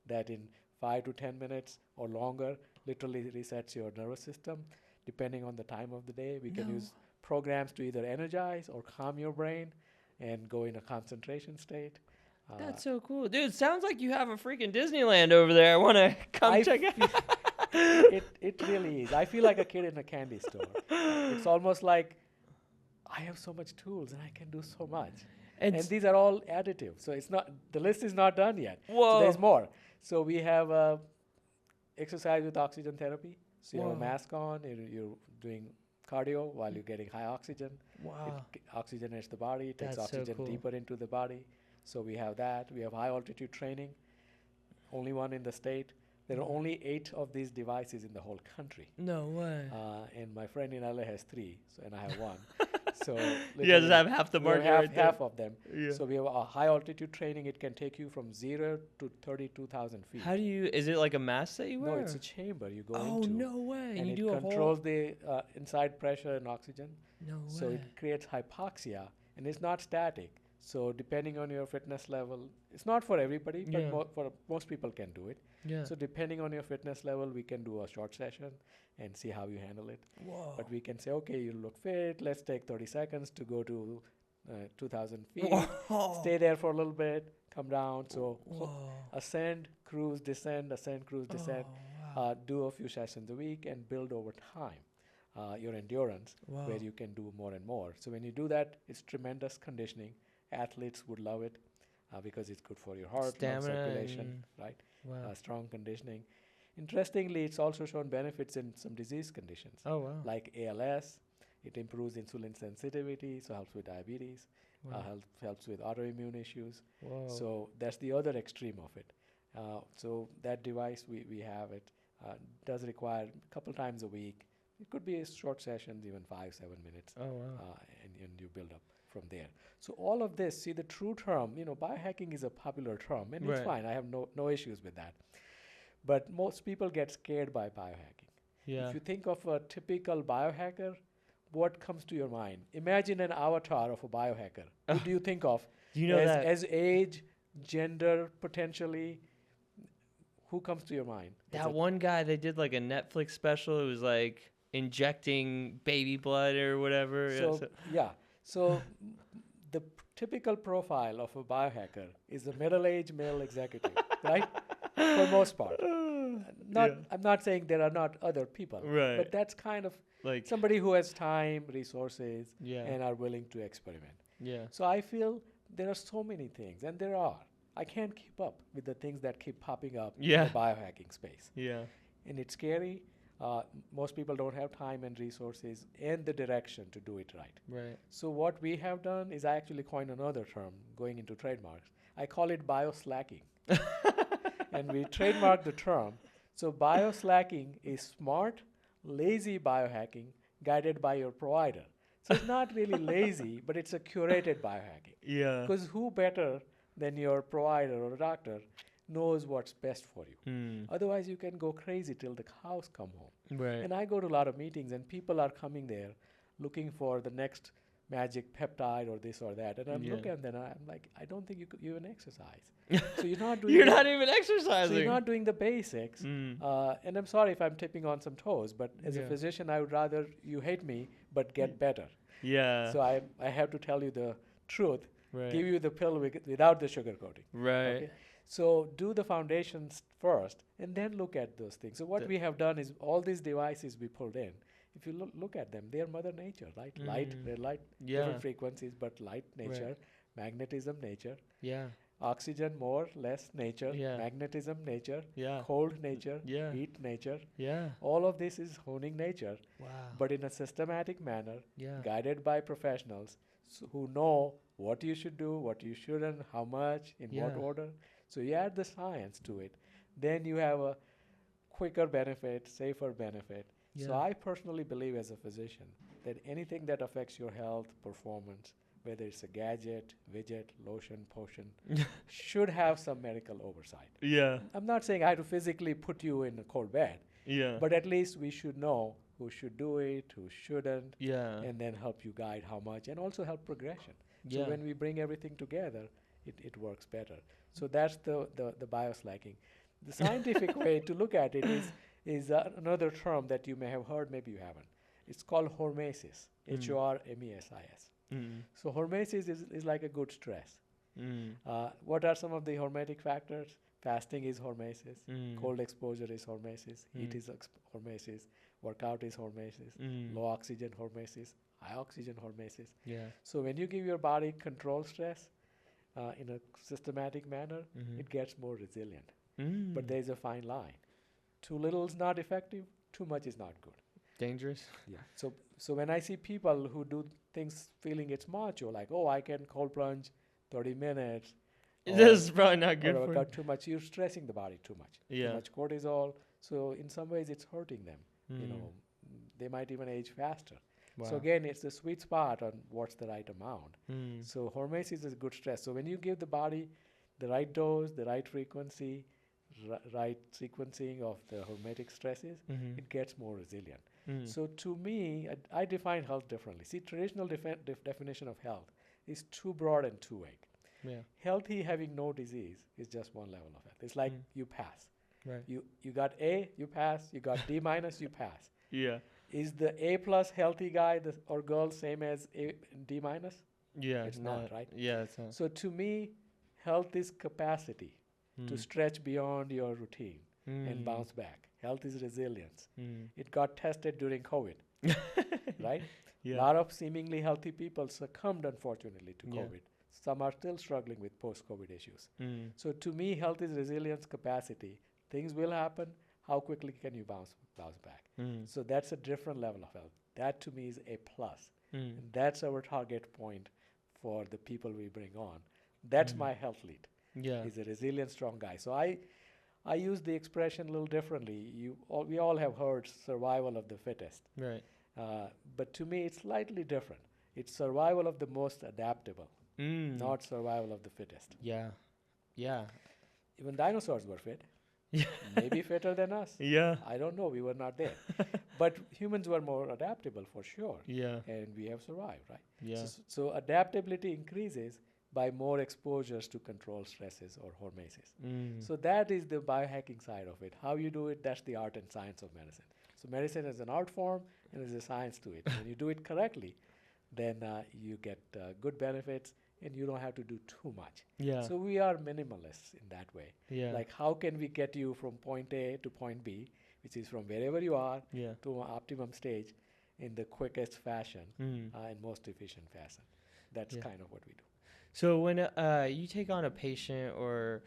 S2: that in 5 to 10 minutes or longer literally resets your nervous system. Depending on the time of the day, we can
S1: No.
S2: use programs to either energize or calm your brain and go in a concentration state.
S1: That's so cool. Dude, sounds like you have a freaking Disneyland over there. I want to come
S2: I
S1: check it
S2: feel-
S1: out.
S2: it really is. I feel like a kid in a candy store. It's almost like I have so much tools and I can do so much. And
S1: And
S2: these are all additive. So it's not, the list is not done yet.
S1: whoa.
S2: So there's more. So we have exercise with oxygen therapy. So you have a
S1: Whoa.
S2: mask on, you're doing cardio while you're getting high oxygen.
S1: Wow.
S2: It oxygenates the body, it takes
S1: That's so
S2: oxygen
S1: cool.
S2: deeper into the body. So we have that. We have high altitude training, only one in the state. There are only 8 of these devices in the whole country.
S1: No way.
S2: And my friend in LA has 3, and I have 1. So
S1: You guys
S2: literally
S1: have half the
S2: we have
S1: market
S2: half,
S1: right there.
S2: half of them.
S1: Yeah.
S2: So we have a high altitude training. It can take you from 0 to 32,000 feet.
S1: How do you? Is it like a mask that you wear?
S2: No, it's a chamber you go
S1: Oh
S2: into.
S1: no way!
S2: And
S1: you
S2: it
S1: do a whole.
S2: controls the inside pressure and oxygen.
S1: No way.
S2: So it creates hypoxia, and it's not static. So depending on your fitness level, it's not for everybody, but
S1: Yeah.
S2: for most people can do it.
S1: yeah.
S2: So depending on your fitness level, we can do a short session and see how you handle it.
S1: Whoa.
S2: But we can say, okay, you look fit. Let's take 30 seconds to go to 2,000 feet.
S1: Whoa.
S2: Stay there for a little bit, come down. So
S1: Whoa.
S2: ascend, cruise, descend, ascend, cruise, descend.
S1: Oh, wow.
S2: Do a few sessions a week and build over time your endurance,
S1: Wow.
S2: where you can do more and more. So when you do that, it's tremendous conditioning. Athletes would love it because it's good for your heart, blood
S1: Stamina
S2: circulation, right?
S1: Wow.
S2: Strong conditioning. Interestingly, it's also shown benefits in some disease conditions
S1: Oh wow.
S2: like ALS. It improves insulin sensitivity, so helps with diabetes.
S1: Wow.
S2: Helps with autoimmune issues.
S1: Whoa.
S2: So that's the other extreme of it. So that device, we have it, does require a couple times a week. It could be short sessions, even 5-7 minutes,
S1: oh wow.
S2: and you build up from there. So all of this, see the true term, biohacking is a popular term, and it's
S1: Right.
S2: fine. I have no issues with that. But most people get scared by biohacking.
S1: Yeah.
S2: If you think of a typical biohacker, what comes to your mind? Imagine an avatar of a biohacker. Who do you think of?
S1: Do you know
S2: as,
S1: that?
S2: as age, gender, potentially? Who comes to your mind?
S1: That one guy, they did like a Netflix special. It was like injecting baby blood or whatever.
S2: So the typical profile of a biohacker is a middle-aged male executive, right? For most part. I'm not saying there are not other people,
S1: Right.
S2: but that's kind of
S1: Like
S2: somebody who has time, resources,
S1: yeah.
S2: and are willing to experiment.
S1: Yeah.
S2: So I feel there are so many things, and there are. I can't keep up with the things that keep popping up
S1: Yeah.
S2: in the biohacking space.
S1: Yeah.
S2: And it's scary. Most people don't have time and resources and the direction to do it right.
S1: Right.
S2: So what we have done is I actually coined another term going into trademarks. I call it bioslacking. And we trademarked the term. So bioslacking is smart, lazy biohacking guided by your provider. So it's not really lazy, but it's a curated biohacking.
S1: Yeah.
S2: Because who better than your provider or doctor knows what's best for you.
S1: Mm.
S2: Otherwise, you can go crazy till the cows come home.
S1: Right.
S2: And I go to a lot of meetings, and people are coming there looking for the next magic peptide or this or that. And I'm
S1: Yeah.
S2: looking at them, and I'm like, I don't think you even exercise. So you're not doing
S1: You're
S2: the-
S1: not even
S2: so
S1: exercising.
S2: you're not doing the basics.
S1: Mm.
S2: And I'm sorry if I'm tipping on some toes, but as a
S1: Yeah.
S2: physician, I would rather you hate me but get better.
S1: Yeah.
S2: So I have to tell you the truth,
S1: right.
S2: give you the pill without the sugar coating.
S1: Right.
S2: Okay. So do the foundations first and then look at those things. So what
S1: The-
S2: we have done is all these devices we pulled in, if you look at them, they are Mother Nature, right? They're light,
S1: Yeah.
S2: different frequencies, but light nature, magnetism nature,
S1: Yeah.
S2: oxygen more, less nature,
S1: Yeah.
S2: magnetism nature,
S1: Yeah.
S2: cold nature,
S1: Yeah.
S2: heat nature.
S1: Yeah.
S2: All of this is honing nature,
S1: Wow.
S2: but in a systematic manner,
S1: Yeah.
S2: guided by professionals who know what you should do, what you shouldn't, how much, in what
S1: Yeah.
S2: order. So you add the science to it, then you have a quicker benefit, safer benefit. So
S1: Yeah.
S2: I personally believe as a physician that anything that affects your health, performance, whether it's a gadget, widget, lotion, potion, should have some medical oversight.
S1: Yeah.
S2: I'm not saying I have to physically put you in a cold bed,
S1: Yeah.
S2: but at least we should know who should do it, who shouldn't,
S1: yeah.
S2: and then help you guide how much, and also help progression.
S1: Yeah.
S2: So when we bring everything together, it works better. So that's the bioslacking. The scientific way to look at it is another term that you may have heard, maybe you haven't. It's called hormesis, Hormesis.
S1: Mm.
S2: So hormesis is like a good stress.
S1: Mm.
S2: What are some of the hormetic factors? Fasting is hormesis.
S1: Mm.
S2: Cold exposure is hormesis. Heat
S1: Mm.
S2: is hormesis. Workout is hormesis.
S1: Mm.
S2: Low oxygen hormesis. High oxygen hormesis.
S1: Yeah.
S2: So when you give your body control stress in a systematic manner,
S1: Mhm.
S2: it gets more resilient.
S1: Mm.
S2: But there's a fine line. Too little is not effective. Too much is not good.
S1: dangerous.
S2: Yeah. So when I see people who do things feeling it's macho, like, oh, I can cold plunge 30 minutes.
S1: This is probably not
S2: Or
S1: good for
S2: workout too much, you're stressing the body too much.
S1: Yeah.
S2: Too much cortisol. So in some ways it's hurting them. You
S1: Mm.
S2: know, they might even age faster.
S1: Wow.
S2: So again, it's the sweet spot on what's the right amount.
S1: Mm.
S2: So hormesis is a good stress. So when you give the body the right dose, the right frequency, right sequencing of the hormetic stresses,
S1: Mhm.
S2: it gets more resilient.
S1: Mm.
S2: So to me, I define health differently. See, traditional definition of health is too broad and too vague.
S1: Yeah.
S2: Healthy, having no disease, is just one level of health. It's like
S1: Mm.
S2: you pass.
S1: Right.
S2: You got A, you pass. You got D minus, you pass.
S1: Yeah.
S2: Is the A plus healthy guy or girl same as A D minus?
S1: Yeah.
S2: It's not, right?
S1: Yeah, it's not.
S2: So to me, health is capacity to
S1: Mm.
S2: stretch beyond your routine and
S1: Mm.
S2: bounce back. Health is resilience.
S1: Mm.
S2: It got tested during COVID, right? A
S1: Yeah.
S2: lot of seemingly healthy people succumbed, unfortunately, to
S1: Yeah.
S2: COVID. Some are still struggling with post-COVID issues.
S1: Mm.
S2: So to me, health is resilience capacity. Things will happen. How quickly can you bounce back?
S1: Mm.
S2: So that's a different level of health. That to me is a plus.
S1: Mm.
S2: And that's our target point for the people we bring on. That's
S1: Mm.
S2: my health lead.
S1: Yeah.
S2: He's a resilient, strong guy. So I use the expression a little differently. We all have heard survival of the fittest.
S1: Right.
S2: But to me, it's slightly different. It's survival of the most adaptable,
S1: Mm.
S2: not survival of the fittest.
S1: Yeah. Yeah.
S2: Even dinosaurs were fit,
S1: Yeah.
S2: maybe fitter than us.
S1: Yeah.
S2: I don't know. We were not there. But humans were more adaptable for sure.
S1: Yeah.
S2: And we have survived, right?
S1: Yeah.
S2: So adaptability increases by more exposures to control stresses or hormesis.
S1: Mm.
S2: So that is the biohacking side of it. How you do it, that's the art and science of medicine. So medicine is an art form and there's a science to it. When you do it correctly, then you get good benefits and you don't have to do too much.
S1: Yeah.
S2: So we are minimalists in that way.
S1: Yeah.
S2: Like how can we get you from point A to point B, which is from wherever you are
S1: Yeah.
S2: to an optimum stage in the quickest fashion
S1: Mm.
S2: and most efficient fashion. That's
S1: Yeah.
S2: kind of what we do.
S1: So when you take on a patient or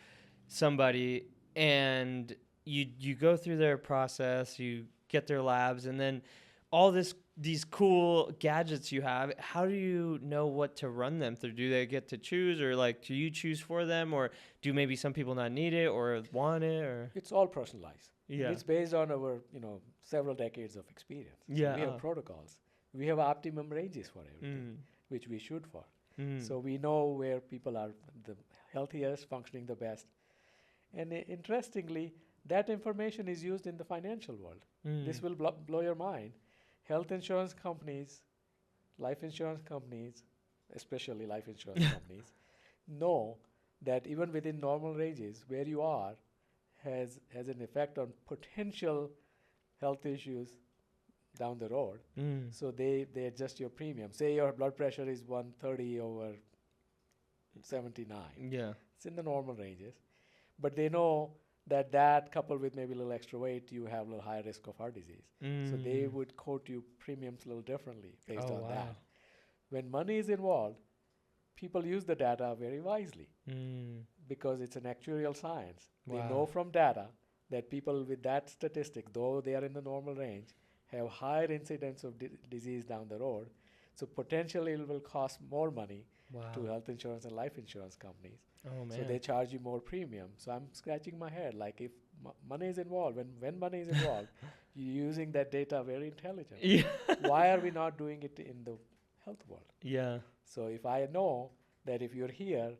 S1: somebody and you go through their process, you get their labs, and then all these cool gadgets you have, how do you know what to run them through? Do they get to choose, or like do you choose for them, or do maybe some people not need it or want it, or
S2: It's all personalized. And
S1: yeah.
S2: it's based on our, several decades of experience. So
S1: Yeah,
S2: we have protocols. We have optimum ranges for everything, which we shoot for.
S1: Mm.
S2: So we know where people are the healthiest, functioning the best. And interestingly, that information is used in the financial world. This
S1: Mm.
S2: will blow your mind. Health insurance companies, life insurance companies, especially life insurance companies, know that even within normal ranges, where you are has an effect on potential health issues down the road.
S1: Mm.
S2: So they adjust your premium. Say your blood pressure is 130 over 79.
S1: Yeah.
S2: It's in the normal ranges. But they know that that coupled with maybe a little extra weight, you have a little higher risk of heart disease. So they
S1: Mm.
S2: would quote you premiums a little differently based
S1: Oh
S2: on
S1: wow.
S2: that. When money is involved, people use the data very wisely
S1: Mm.
S2: because it's an actuarial science. They know
S1: Wow.
S2: from data that people with that statistic, though they are in the normal range, have higher incidence of disease down the road. So potentially it will cost more money to
S1: Wow.
S2: health insurance and life insurance companies.
S1: Oh
S2: So they
S1: man.
S2: charge you more premium. So I'm scratching my head like if money is involved, when money is involved, you're using that data very intelligently.
S1: Yeah.
S2: Why are we not doing it in the health world?
S1: Yeah.
S2: So if I know that if you're here,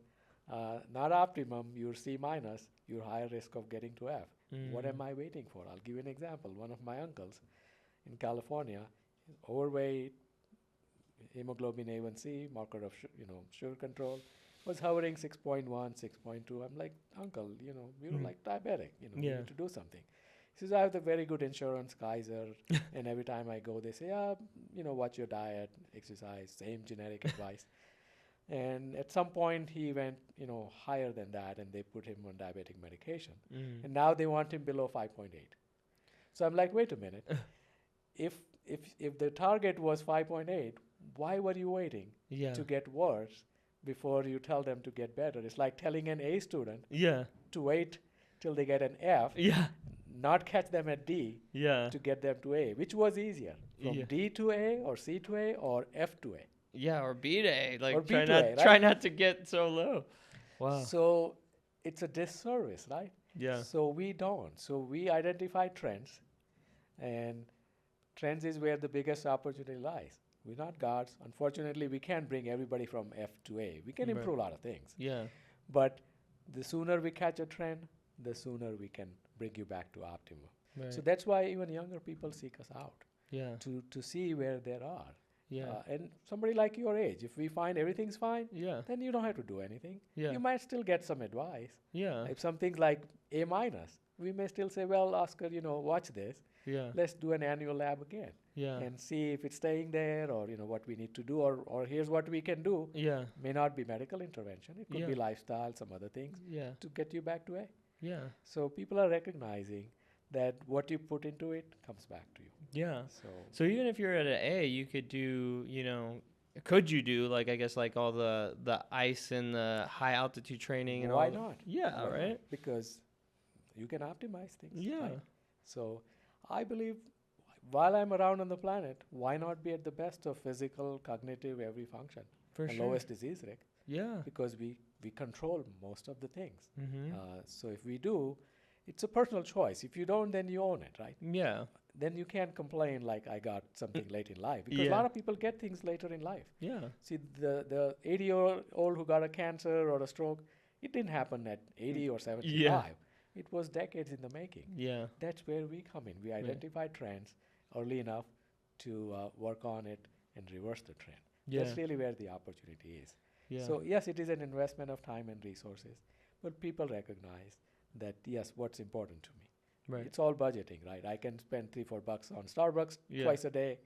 S2: not optimum, you're C minus, you're higher risk of getting to F. What
S1: Mm.
S2: am I waiting for? I'll give you an example. One of my uncles in California, overweight, hemoglobin A1C, marker of sugar control, was hovering 6.1, 6.2. I'm like, uncle, you're
S1: Mm.
S2: like diabetic. We
S1: Yeah.
S2: need to do something. He says, I have the very good insurance, Kaiser, and every time I go, they say, watch your diet, exercise, same generic advice. And at some point, he went, higher than that, and they put him on diabetic medication.
S1: Mm.
S2: And now they want him below 5.8. So I'm like, wait a minute. If if the target was 5.8, why were you waiting
S1: Yeah.
S2: to get worse before you tell them to get better? It's like telling an A student
S1: Yeah.
S2: to wait till they get an F,
S1: Yeah.
S2: not catch them at D
S1: Yeah.
S2: to get them to A. Which was easier, from
S1: Yeah.
S2: D to A or C to A or F to A
S1: Yeah. Or B day.
S2: or
S1: Like
S2: B
S1: try
S2: to A,
S1: not
S2: right?
S1: try not to get so low. Wow.
S2: So it's a disservice, right?
S1: Yeah.
S2: So we don't. So we identify trends, and trends is where the biggest opportunity lies. We're not gods. Unfortunately, we can't bring everybody from F to A. We can
S1: Right.
S2: improve a lot of things.
S1: Yeah.
S2: But the sooner we catch a trend, the sooner we can bring you back to optimum. So
S1: Right.
S2: that's why even younger people seek us out
S1: Yeah.
S2: to see where there are.
S1: Yeah.
S2: And somebody like your age, if we find everything's fine,
S1: Yeah.
S2: then you don't have to do anything.
S1: Yeah.
S2: You might still get some advice.
S1: Yeah.
S2: If something's like A minus, we may still say, well, Oscar, watch this.
S1: Yeah.
S2: Let's do an annual lab again
S1: Yeah.
S2: and see if it's staying there, or what we need to do, or here's what we can do.
S1: Yeah.
S2: May not be medical intervention. It could
S1: Yeah.
S2: be lifestyle, some other things
S1: Yeah.
S2: to get you back to A.
S1: Yeah.
S2: So people are recognizing that what you put into it comes back to you.
S1: Yeah.
S2: So
S1: So even if you're at an A, you could do, could you do like I guess like all the ice and the high altitude training and
S2: why
S1: all?
S2: not?
S1: Yeah.
S2: Why
S1: Right.
S2: not? Because you can optimize things.
S1: Yeah.
S2: Right? So I believe while I'm around on the planet, why not be at the best of physical, cognitive, every function,
S1: For
S2: and
S1: sure.
S2: lowest disease rate?
S1: Yeah.
S2: Because we control most of the things.
S1: Mhm.
S2: So if we do, it's a personal choice. If you don't, then you own it, right?
S1: Yeah.
S2: Then you can't complain like I got something late in life, because a
S1: Yeah.
S2: lot of people get things later in life.
S1: Yeah.
S2: See, the 80-year-old who got a cancer or a stroke, it didn't happen at 80 or 75. It was decades in the making.
S1: Yeah.
S2: That's where we come in. We
S1: Right.
S2: identify trends early enough to work on it and reverse the trend.
S1: Yeah.
S2: That's really where the opportunity is.
S1: Yeah.
S2: So yes, it is an investment of time and resources, but people recognize that yes, what's important to me.
S1: Right.
S2: It's all budgeting, right? I can spend $3-4 on Starbucks
S1: Yeah.
S2: twice a day,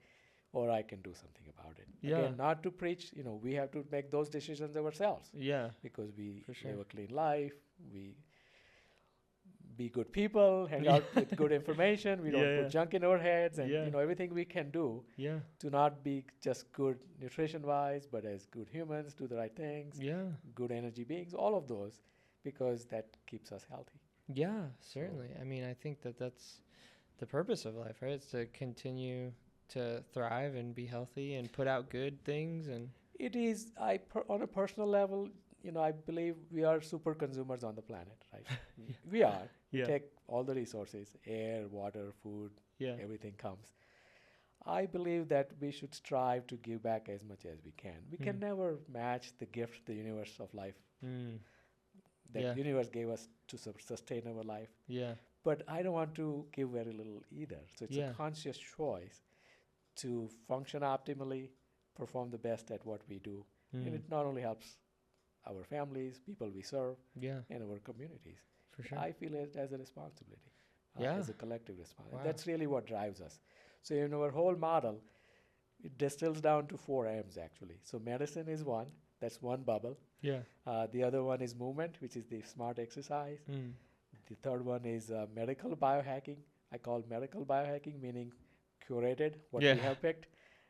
S2: or I can do something about it.
S1: Yeah.
S2: Again, not to preach, we have to make those decisions ourselves
S1: Yeah.
S2: because we
S1: For sure.
S2: live a clean life. We be good people, hang out with good information. We don't
S1: Yeah,
S2: put
S1: yeah.
S2: junk in our heads, and
S1: Yeah.
S2: everything we can do
S1: Yeah.
S2: to not be just good nutrition-wise, but as good humans, do the right things,
S1: Yeah.
S2: good energy beings, all of those, because that keeps us healthy.
S1: Yeah, certainly. I mean, I think that's the purpose of life, right? It's to continue to thrive and be healthy and put out good things and
S2: It is, on a personal level, I believe we are super consumers on the planet, right? We are. We
S1: Yeah.
S2: take all the resources, air, water, food,
S1: yeah.
S2: everything comes. I believe that we should strive to give back as much as we can. We can never match the gift the universe of life that
S1: Yeah.
S2: universe gave us to sustain our life.
S1: Yeah.
S2: But I don't want to give very little either. So it's a
S1: Yeah.
S2: conscious choice to function optimally, perform the best at what we do. And
S1: Mm.
S2: it not only helps our families, people we serve,
S1: Yeah.
S2: and our communities.
S1: For sure.
S2: I feel it as a responsibility,
S1: Yeah.
S2: as a collective responsibility.
S1: Wow.
S2: That's really what drives us. So in our whole model, it distills down to 4 M's actually. So medicine is one, that's one bubble.
S1: Yeah.
S2: The other one is movement, which is the smart exercise.
S1: Mm.
S2: The third one is medical biohacking. I call medical biohacking, meaning curated, what
S1: Yeah.
S2: we have picked.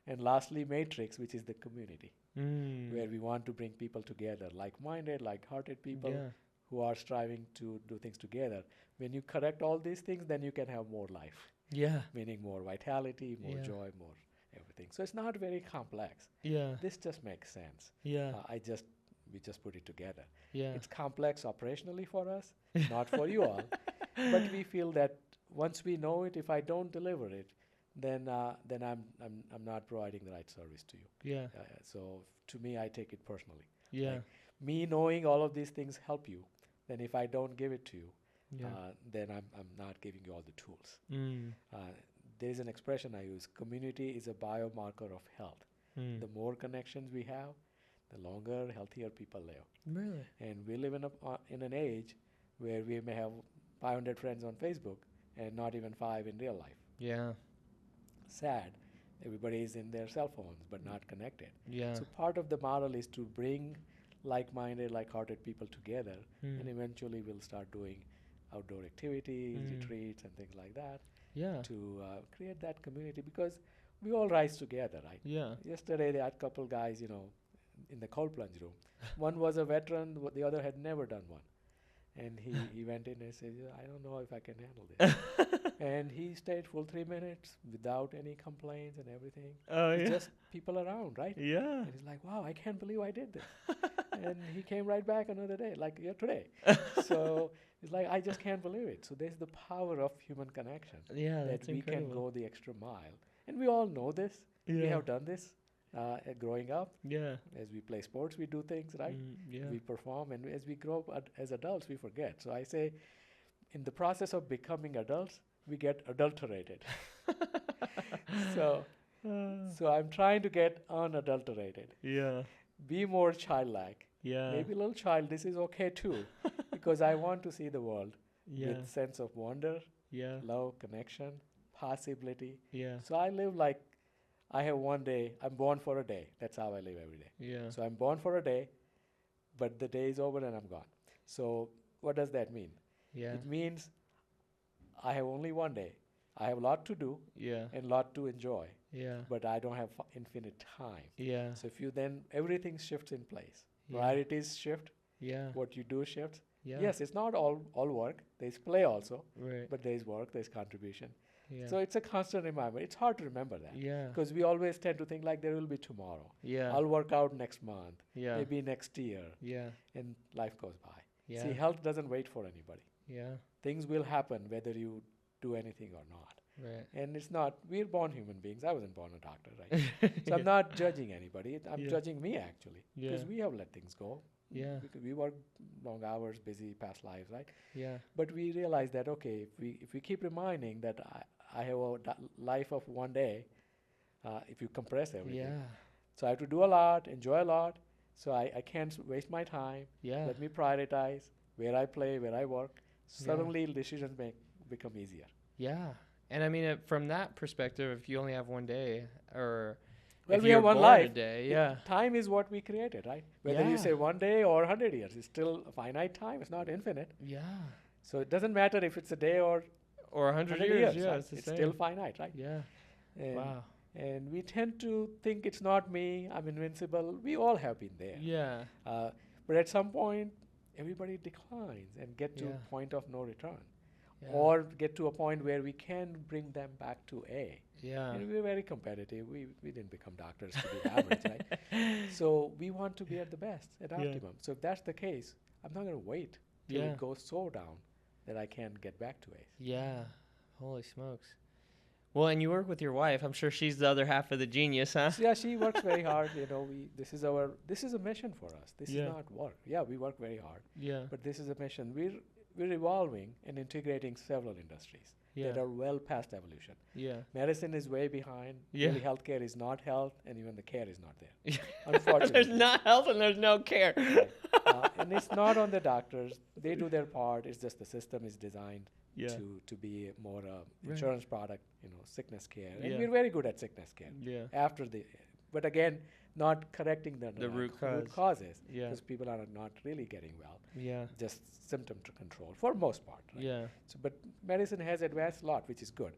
S2: And lastly, matrix, which is the community, where
S1: Mm.
S2: we want to bring people together, like-minded, like-hearted people
S1: Yeah.
S2: who are striving to do things together. When you correct all these things, then you can have more life,
S1: Yeah.
S2: meaning more vitality, more
S1: Yeah.
S2: joy, more everything. So it's not very complex.
S1: Yeah.
S2: This just makes sense.
S1: Yeah.
S2: We just put it together.
S1: Yeah.
S2: It's complex operationally for us, not for you all, but we feel that once we know it, if I don't deliver it, then I'm not providing the right service to you.
S1: Yeah.
S2: So to me, I take it personally.
S1: Yeah.
S2: Like me knowing all of these things help you, then if I don't give it to you,
S1: Yeah.
S2: then I'm not giving you all the tools.
S1: Mm.
S2: There is an expression I use: community is a biomarker of health.
S1: Mm.
S2: The more connections we have, the longer, healthier people live.
S1: Really?
S2: And we live in an age where we may have 500 friends on Facebook and not even 5 in real life.
S1: Yeah.
S2: Sad. Everybody is in their cell phones but not connected.
S1: Yeah.
S2: So part of the model is to bring like-minded, like-hearted people together, and
S1: Mm.
S2: eventually we'll start doing outdoor activities,
S1: Mm.
S2: retreats, and things like that
S1: Yeah.
S2: to create that community, because we all rise together, right?
S1: Yeah.
S2: Yesterday, they had a couple guys, in the cold plunge room. One was a veteran, the other had never done one. And he went in and said, I don't know if I can handle this. And he stayed full 3 minutes without any complaints and everything.
S1: Oh
S2: It's
S1: yeah.
S2: just people around, right?
S1: Yeah.
S2: And he's like, wow, I can't believe I did this. And he came right back another day, like today. So it's like, I just can't believe it. So there's the power of human connection,
S1: Yeah.
S2: that
S1: That's
S2: we
S1: incredible.
S2: can go the extra mile. And we all know this.
S1: Yeah.
S2: We have done this growing up.
S1: Yeah.
S2: As we play sports, we do things, right?
S1: Mm. Yeah.
S2: We perform, and as we grow up as adults, we forget. So I say, in the process of becoming adults, we get adulterated. so, so I'm trying to get unadulterated.
S1: Yeah.
S2: Be more childlike.
S1: Yeah.
S2: Maybe a little child. This is okay too, because I want to see the world
S1: Yeah.
S2: with sense of wonder,
S1: Yeah.
S2: love, connection, possibility.
S1: Yeah.
S2: So I live like I have one day. I'm born for a day. That's how I live every day.
S1: Yeah.
S2: So I'm born for a day, but the day is over and I'm gone. So what does that mean?
S1: Yeah.
S2: It means I have only one day. I have a lot to do
S1: Yeah.
S2: and a lot to enjoy,
S1: Yeah.
S2: but I don't have infinite time.
S1: Yeah.
S2: So if you then, everything shifts in place.
S1: Yeah.
S2: Priorities shift,
S1: Yeah.
S2: what you do shifts.
S1: Yeah.
S2: Yes, it's not all work. There's play also,
S1: Right.
S2: but there's work, there's contribution.
S1: Yeah.
S2: So it's a constant reminder. It's hard to remember that,
S1: Yeah.
S2: because we always tend to think like there will be tomorrow.
S1: Yeah.
S2: I'll work out next month,
S1: Yeah.
S2: maybe next year,
S1: Yeah.
S2: and life goes by.
S1: Yeah.
S2: See, health doesn't wait for anybody.
S1: Yeah.
S2: Things will happen whether you do anything or not.
S1: Right.
S2: And it's not, we're born human beings. I wasn't born a doctor, right? So I'm not judging anybody. I'm
S1: Yeah.
S2: judging me, actually, because
S1: Yeah.
S2: we have let things go.
S1: Yeah.
S2: We work long hours, busy past lives, right?
S1: Yeah.
S2: But we realize that, okay, if we keep reminding that I have a life of one day, if you compress everything.
S1: Yeah.
S2: So I have to do a lot, enjoy a lot. So I can't waste my time.
S1: Yeah.
S2: Let me prioritize where I play, where I work.
S1: Yeah.
S2: Suddenly decisions become easier.
S1: Yeah. And I mean, from that perspective, if you only have one day, or
S2: Well,
S1: if
S2: we
S1: you're
S2: have one
S1: born a
S2: life.
S1: day,
S2: It-
S1: yeah.
S2: Time is what we created, right? Whether
S1: Yeah.
S2: you say one day or 100 years, it's still a finite time. It's not infinite.
S1: Yeah.
S2: So it doesn't matter if it's a day or
S1: Or 100
S2: 100
S1: years.
S2: years.
S1: Yeah.
S2: right?
S1: It's the
S2: It's
S1: same.
S2: still finite, right?
S1: Yeah.
S2: And,
S1: Wow.
S2: and we tend to think it's not me, I'm invincible. We all have been there.
S1: Yeah.
S2: But at some point, everybody declines and get to
S1: Yeah.
S2: a point of no return.
S1: Yeah.
S2: Or get to a point where we can bring them back to A.
S1: Yeah.
S2: And we're very competitive. We didn't become doctors to be average, right? So we want to be at the best, at
S1: Yeah.
S2: optimum. So if that's the case, I'm not going to wait till
S1: Yeah.
S2: it goes so down that I can't get back to A.
S1: Yeah. Holy smokes. Well, and you work with your wife. I'm sure she's the other half of the genius, huh?
S2: So yeah, she works very hard. You know, this is a mission for us. This is
S1: Yeah.
S2: not work. Yeah, we work very hard,
S1: Yeah.
S2: but this is a mission. We're evolving and integrating several industries that
S1: Yeah.
S2: are well past evolution.
S1: Yeah.
S2: Medicine is way behind.
S1: Yeah.
S2: Really, healthcare is not health, and even the care is not there.
S1: There's
S2: Unfortunately.
S1: not health and there's no care.
S2: Right. And it's not on the doctors. They do their part. It's just the system is designed
S1: Yeah.
S2: to be more
S1: Right.
S2: insurance product, sickness care. And
S1: Yeah.
S2: we're very good at sickness care.
S1: Yeah.
S2: But again, not correcting the
S1: The root
S2: causes,
S1: Yeah.
S2: because people are not really getting well.
S1: Yeah.
S2: Just symptom control for most part. Right?
S1: Yeah.
S2: So, but medicine has advanced a lot, which is good.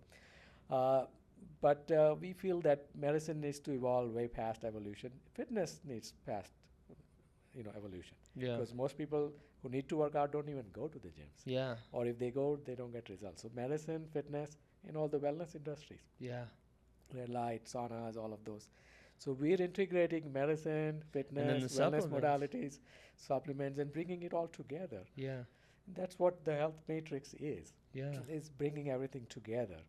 S2: But we feel that medicine needs to evolve way past evolution. Fitness needs past, evolution.
S1: Yeah.
S2: Because most people who need to work out don't even go to the gyms.
S1: Yeah.
S2: Or if they go, they don't get results. So medicine, fitness, and all the wellness industries,
S1: Yeah.
S2: red light, saunas, all of those. So we're integrating medicine,
S1: then
S2: fitness,
S1: the
S2: wellness
S1: supplements.
S2: modalities, supplements, and bringing it all together.
S1: Yeah.
S2: That's what the health matrix is.
S1: Yeah.
S2: Is bringing everything together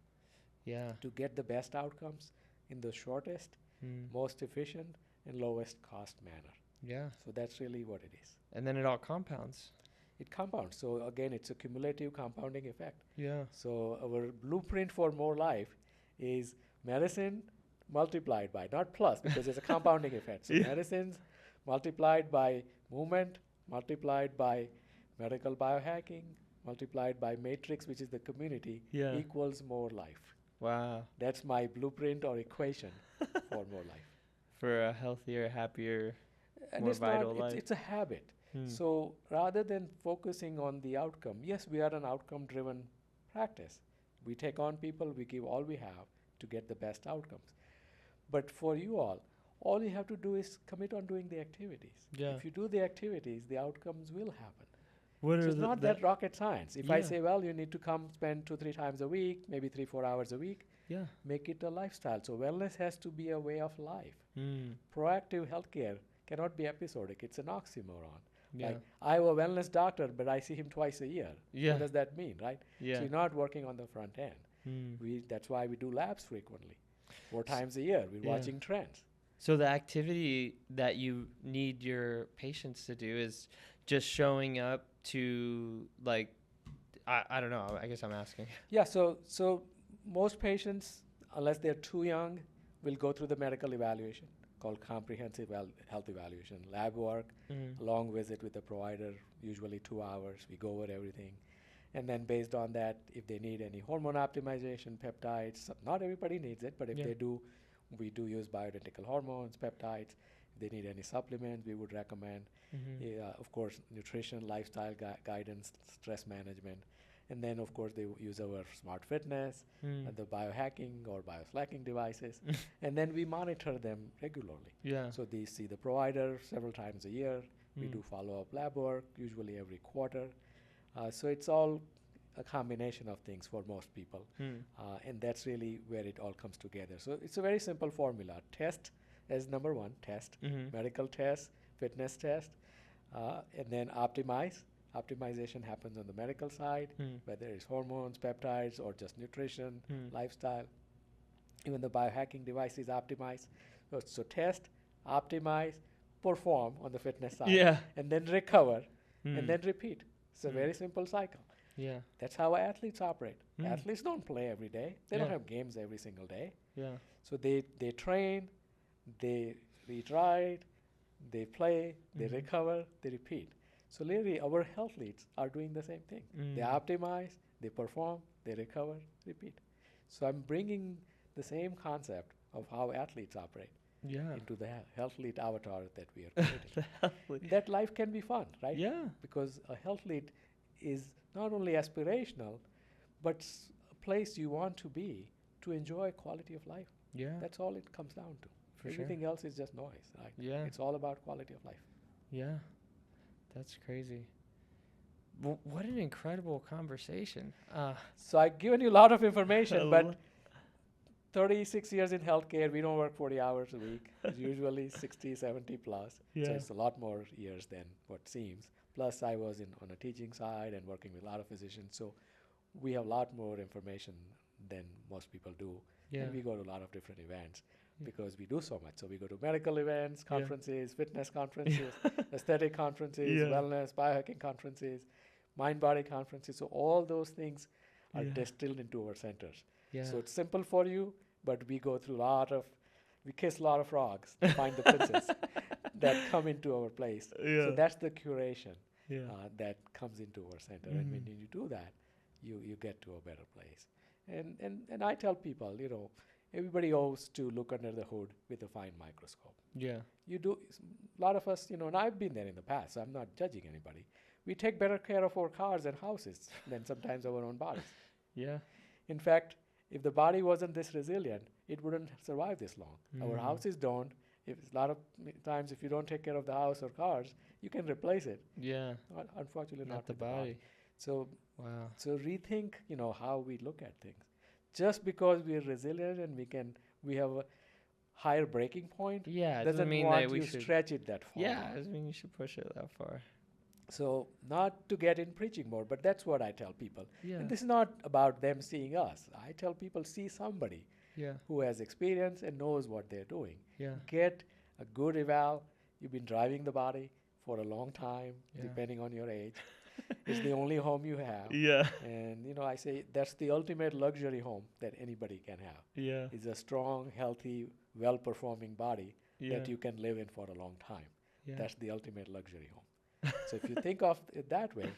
S1: Yeah.
S2: to get the best outcomes in the shortest,
S1: Mm.
S2: most efficient, and lowest cost manner.
S1: Yeah.
S2: So that's really what it is.
S1: And then it all compounds.
S2: It compounds. So again, it's a cumulative compounding effect.
S1: Yeah.
S2: So our blueprint for more life is medicine multiplied by, not plus, because it's a compounding effect. So
S1: Yeah.
S2: medicines multiplied by movement, multiplied by medical biohacking, multiplied by matrix, which is the community,
S1: Yeah.
S2: equals more life.
S1: Wow.
S2: That's my blueprint or equation for more life.
S1: For a healthier, happier.
S2: And
S1: More
S2: it's
S1: vital
S2: not,
S1: life.
S2: it's a habit.
S1: Hmm.
S2: So rather than focusing on the outcome, yes, we are an outcome driven practice. We take on people, we give all we have to get the best outcomes. But for you all you have to do is commit on doing the activities.
S1: Yeah.
S2: If you do the activities, the outcomes will happen.
S1: What
S2: So
S1: are
S2: it's not that rocket science. If I
S1: Yeah.
S2: say, well, you need to come spend 2-3 times a week, maybe 3-4 hours a week,
S1: Yeah.
S2: make it a lifestyle. So wellness has to be a way of life.
S1: Mm.
S2: Proactive healthcare cannot be episodic. It's an oxymoron.
S1: Yeah.
S2: Like, I have a wellness doctor, but I see him twice a year.
S1: Yeah.
S2: What does that mean, right?
S1: Yeah.
S2: So you're not working on the front end.
S1: Mm.
S2: That's why we do labs frequently. 4 times a year, we're
S1: Yeah.
S2: watching trends.
S1: So the activity that you need your patients to do is just showing up to, like, I don't know. I guess I'm asking.
S2: Yeah, so most patients, unless they're too young, will go through the medical evaluation called comprehensive health evaluation, lab work,
S1: Mm.
S2: a long visit with the provider, usually 2 hours. We go over everything. And then based on that, if they need any hormone optimization, peptides, not everybody needs it, but if
S1: Yeah.
S2: they do, we do use bioidentical hormones, peptides. If they need any supplements, we would recommend.
S1: Mhm.
S2: Of course, nutrition, lifestyle guidance, stress management. And then, of course, they use our smart fitness,
S1: Mm.
S2: the biohacking or bioslacking devices. And then we monitor them regularly.
S1: Yeah.
S2: So they see the provider several times a year. We
S1: Mm.
S2: do follow-up lab work, usually every quarter. So it's all a combination of things for most people.
S1: Mm.
S2: And that's really where it all comes together. So it's a very simple formula. Test as number one, test.
S1: Mhm.
S2: Medical test, fitness test, and then optimize. Optimization happens on the medical side,
S1: Mm.
S2: whether it's hormones, peptides, or just nutrition,
S1: Mm.
S2: lifestyle. Even the biohacking device is optimized. So test, optimize, perform on the fitness side,
S1: Yeah.
S2: and then recover,
S1: Mm.
S2: and then repeat. It's a
S1: Mm.
S2: very simple cycle.
S1: Yeah.
S2: That's how athletes operate.
S1: Mm.
S2: Athletes don't play every day. They don't
S1: Yeah.
S2: have games every single day.
S1: Yeah.
S2: So they train, they retry, they play, they
S1: Mhm.
S2: recover, they repeat. So literally our health leads are doing the same thing. They
S1: Mm.
S2: optimize, they perform, they recover, repeat. So I'm bringing the same concept of how athletes operate
S1: Yeah.
S2: into the health lead avatar that we are creating.
S1: The healthy-
S2: That life can be fun, right?
S1: Yeah.
S2: Because a health lead is not only aspirational, but a place you want to be to enjoy quality of life.
S1: Yeah.
S2: That's all it comes down to.
S1: For
S2: Everything else is just noise, right?
S1: Yeah.
S2: It's all about quality of life.
S1: Yeah. That's crazy. What an incredible conversation.
S2: So I've given you a lot of information,
S1: I
S2: but
S1: lo-
S2: 36 years in healthcare, we don't work 40 hours a week. It's usually 60, 70 plus. So
S1: Yeah.
S2: it's a lot more years than what seems. Plus, I was on a teaching side and working with a lot of physicians. So we have a lot more information than most people do.
S1: Yeah.
S2: And we go to a lot of different events
S1: Yeah.
S2: because we do so much. So we go to medical events,
S1: Yeah.
S2: conferences, fitness conferences, aesthetic conferences,
S1: Yeah.
S2: wellness, biohacking conferences, mind-body conferences. So all those things are
S1: Yeah.
S2: distilled into our centers.
S1: Yeah.
S2: So it's simple for you, but we go through we kiss a lot of frogs to find the princess that come into our place.
S1: Yeah.
S2: So that's the curation
S1: Yeah.
S2: that comes into our center.
S1: Mhm.
S2: And when you do that, you get to a better place. And I tell people, everybody owes to look under the hood with a fine microscope.
S1: Yeah.
S2: You do, a lot of us, and I've been there in the past, so I'm not judging anybody. We take better care of our cars and houses than sometimes our own bodies.
S1: Yeah.
S2: In fact, if the body wasn't this resilient, it wouldn't survive this long. Our houses don't. If a lot of times, if you don't take care of the house or cars, you can replace it.
S1: Yeah.
S2: Unfortunately, not
S1: The
S2: with the body.
S1: body.
S2: So,
S1: Wow.
S2: so rethink, how we look at things. Just because we are resilient and we have a higher breaking point,
S1: Yeah. It
S2: doesn't
S1: mean
S2: want
S1: that we
S2: you
S1: should.
S2: stretch it that far.
S1: Yeah. Doesn't mean you should push it that far.
S2: So, not to get in preaching mode, but that's what I tell people.
S1: Yeah.
S2: And this is not about them seeing us. I tell people, see somebody
S1: Yeah.
S2: who has experience and knows what they're doing.
S1: Yeah.
S2: Get a good eval. You've been driving the body for a long time,
S1: Yeah.
S2: depending on your age. It's the only home you have.
S1: Yeah.
S2: And, I say that's the ultimate luxury home that anybody can have.
S1: Yeah.
S2: Is a strong, healthy, well-performing body
S1: Yeah.
S2: that you can live in for a long time.
S1: Yeah.
S2: That's the ultimate luxury home. So if you think of it that way,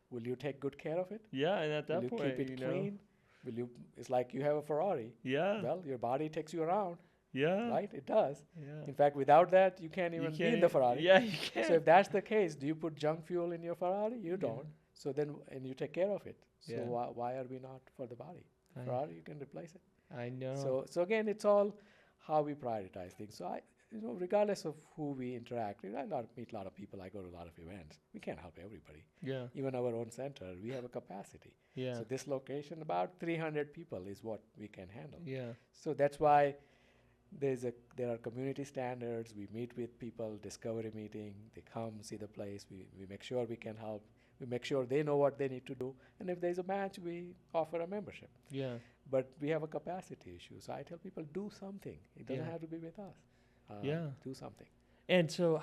S2: will you take good care of it?
S1: Yeah. And at that
S2: Will you
S1: point,
S2: keep it clean? It's like you have a Ferrari.
S1: Yeah.
S2: Well, your body takes you around,
S1: Yeah.
S2: right? It does.
S1: Yeah.
S2: In fact, without that, you can't even be in the Ferrari.
S1: Yeah. You can't.
S2: So if that's the case, do you put junk fuel in your Ferrari? You don't. So then, and you take care of it. So
S1: Yeah.
S2: why are we not for the body?
S1: I-
S2: Ferrari, you can replace it.
S1: I know.
S2: So again, it's all how we prioritize things. So regardless of who we interact, I meet a lot of people. I go to a lot of events. We can't help everybody.
S1: Yeah.
S2: Even our own center, we have a capacity.
S1: Yeah.
S2: So this location, about 300 people is what we can handle.
S1: Yeah.
S2: So that's why there are community standards. We meet with people, discovery meeting. They come, see the place. We make sure we can help. We make sure they know what they need to do. And if there's a match, we offer a membership.
S1: Yeah.
S2: But we have a capacity issue. So I tell people, do something. It doesn't
S1: Yeah.
S2: have to be with us.
S1: Yeah.
S2: Do something.
S1: And so,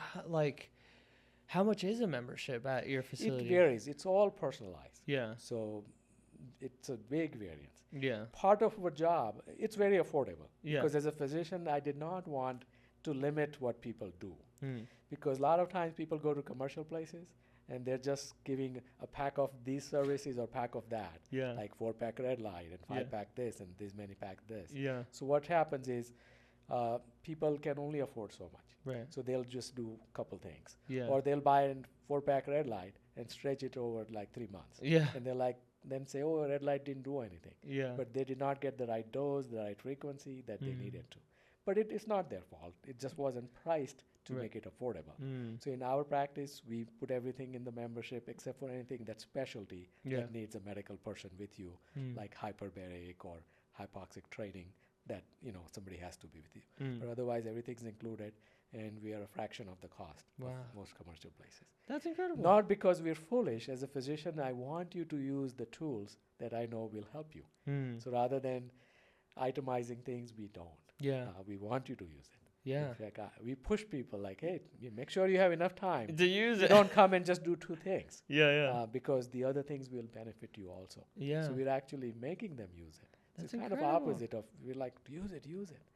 S1: how much is a membership at your facility?
S2: It varies. It's all personalized.
S1: Yeah.
S2: So it's a big variance.
S1: Yeah.
S2: Part of our job, it's very affordable.
S1: Yeah.
S2: Because as a physician, I did not want to limit what people do.
S1: Mm.
S2: Because a lot of times people go to commercial places and they're just giving a pack of these services or pack of that.
S1: Yeah.
S2: Like 4-pack red light and
S1: Yeah.
S2: 5-pack this and this many pack this.
S1: Yeah.
S2: So what happens is people can only afford so much.
S1: Right.
S2: So they'll just do a couple things.
S1: Yeah.
S2: Or they'll buy a 4-pack red light and stretch it over like 3 months.
S1: Yeah.
S2: And they're like, then say, oh, red light didn't do anything.
S1: Yeah.
S2: But they did not get the right dose, the right frequency that they
S1: Mm.
S2: needed to. But it's not their fault. It just wasn't priced to
S1: Right.
S2: make it affordable.
S1: Mm.
S2: So in our practice, we put everything in the membership except for anything that's specialty
S1: Yeah.
S2: that needs a medical person with you,
S1: Mm.
S2: like hyperbaric or hypoxic training that, somebody has to be with you.
S1: Mm.
S2: But otherwise, everything's included, and we are a fraction of the cost
S1: Wow.
S2: of most commercial places.
S1: That's incredible.
S2: Not because we're foolish. As a physician, I want you to use the tools that I know will help you.
S1: Mm.
S2: So rather than itemizing things, we don't.
S1: Yeah.
S2: We want you to use it.
S1: Yeah.
S2: In fact, we push people like, hey, you make sure you have enough time.
S1: To use
S2: You
S1: it.
S2: don't come and just do 2 things.
S1: Yeah. Yeah.
S2: Because the other things will benefit you also.
S1: Yeah.
S2: So we're actually making them use it. So
S1: That's
S2: it's kind
S1: incredible.
S2: of opposite of, we're like, use it.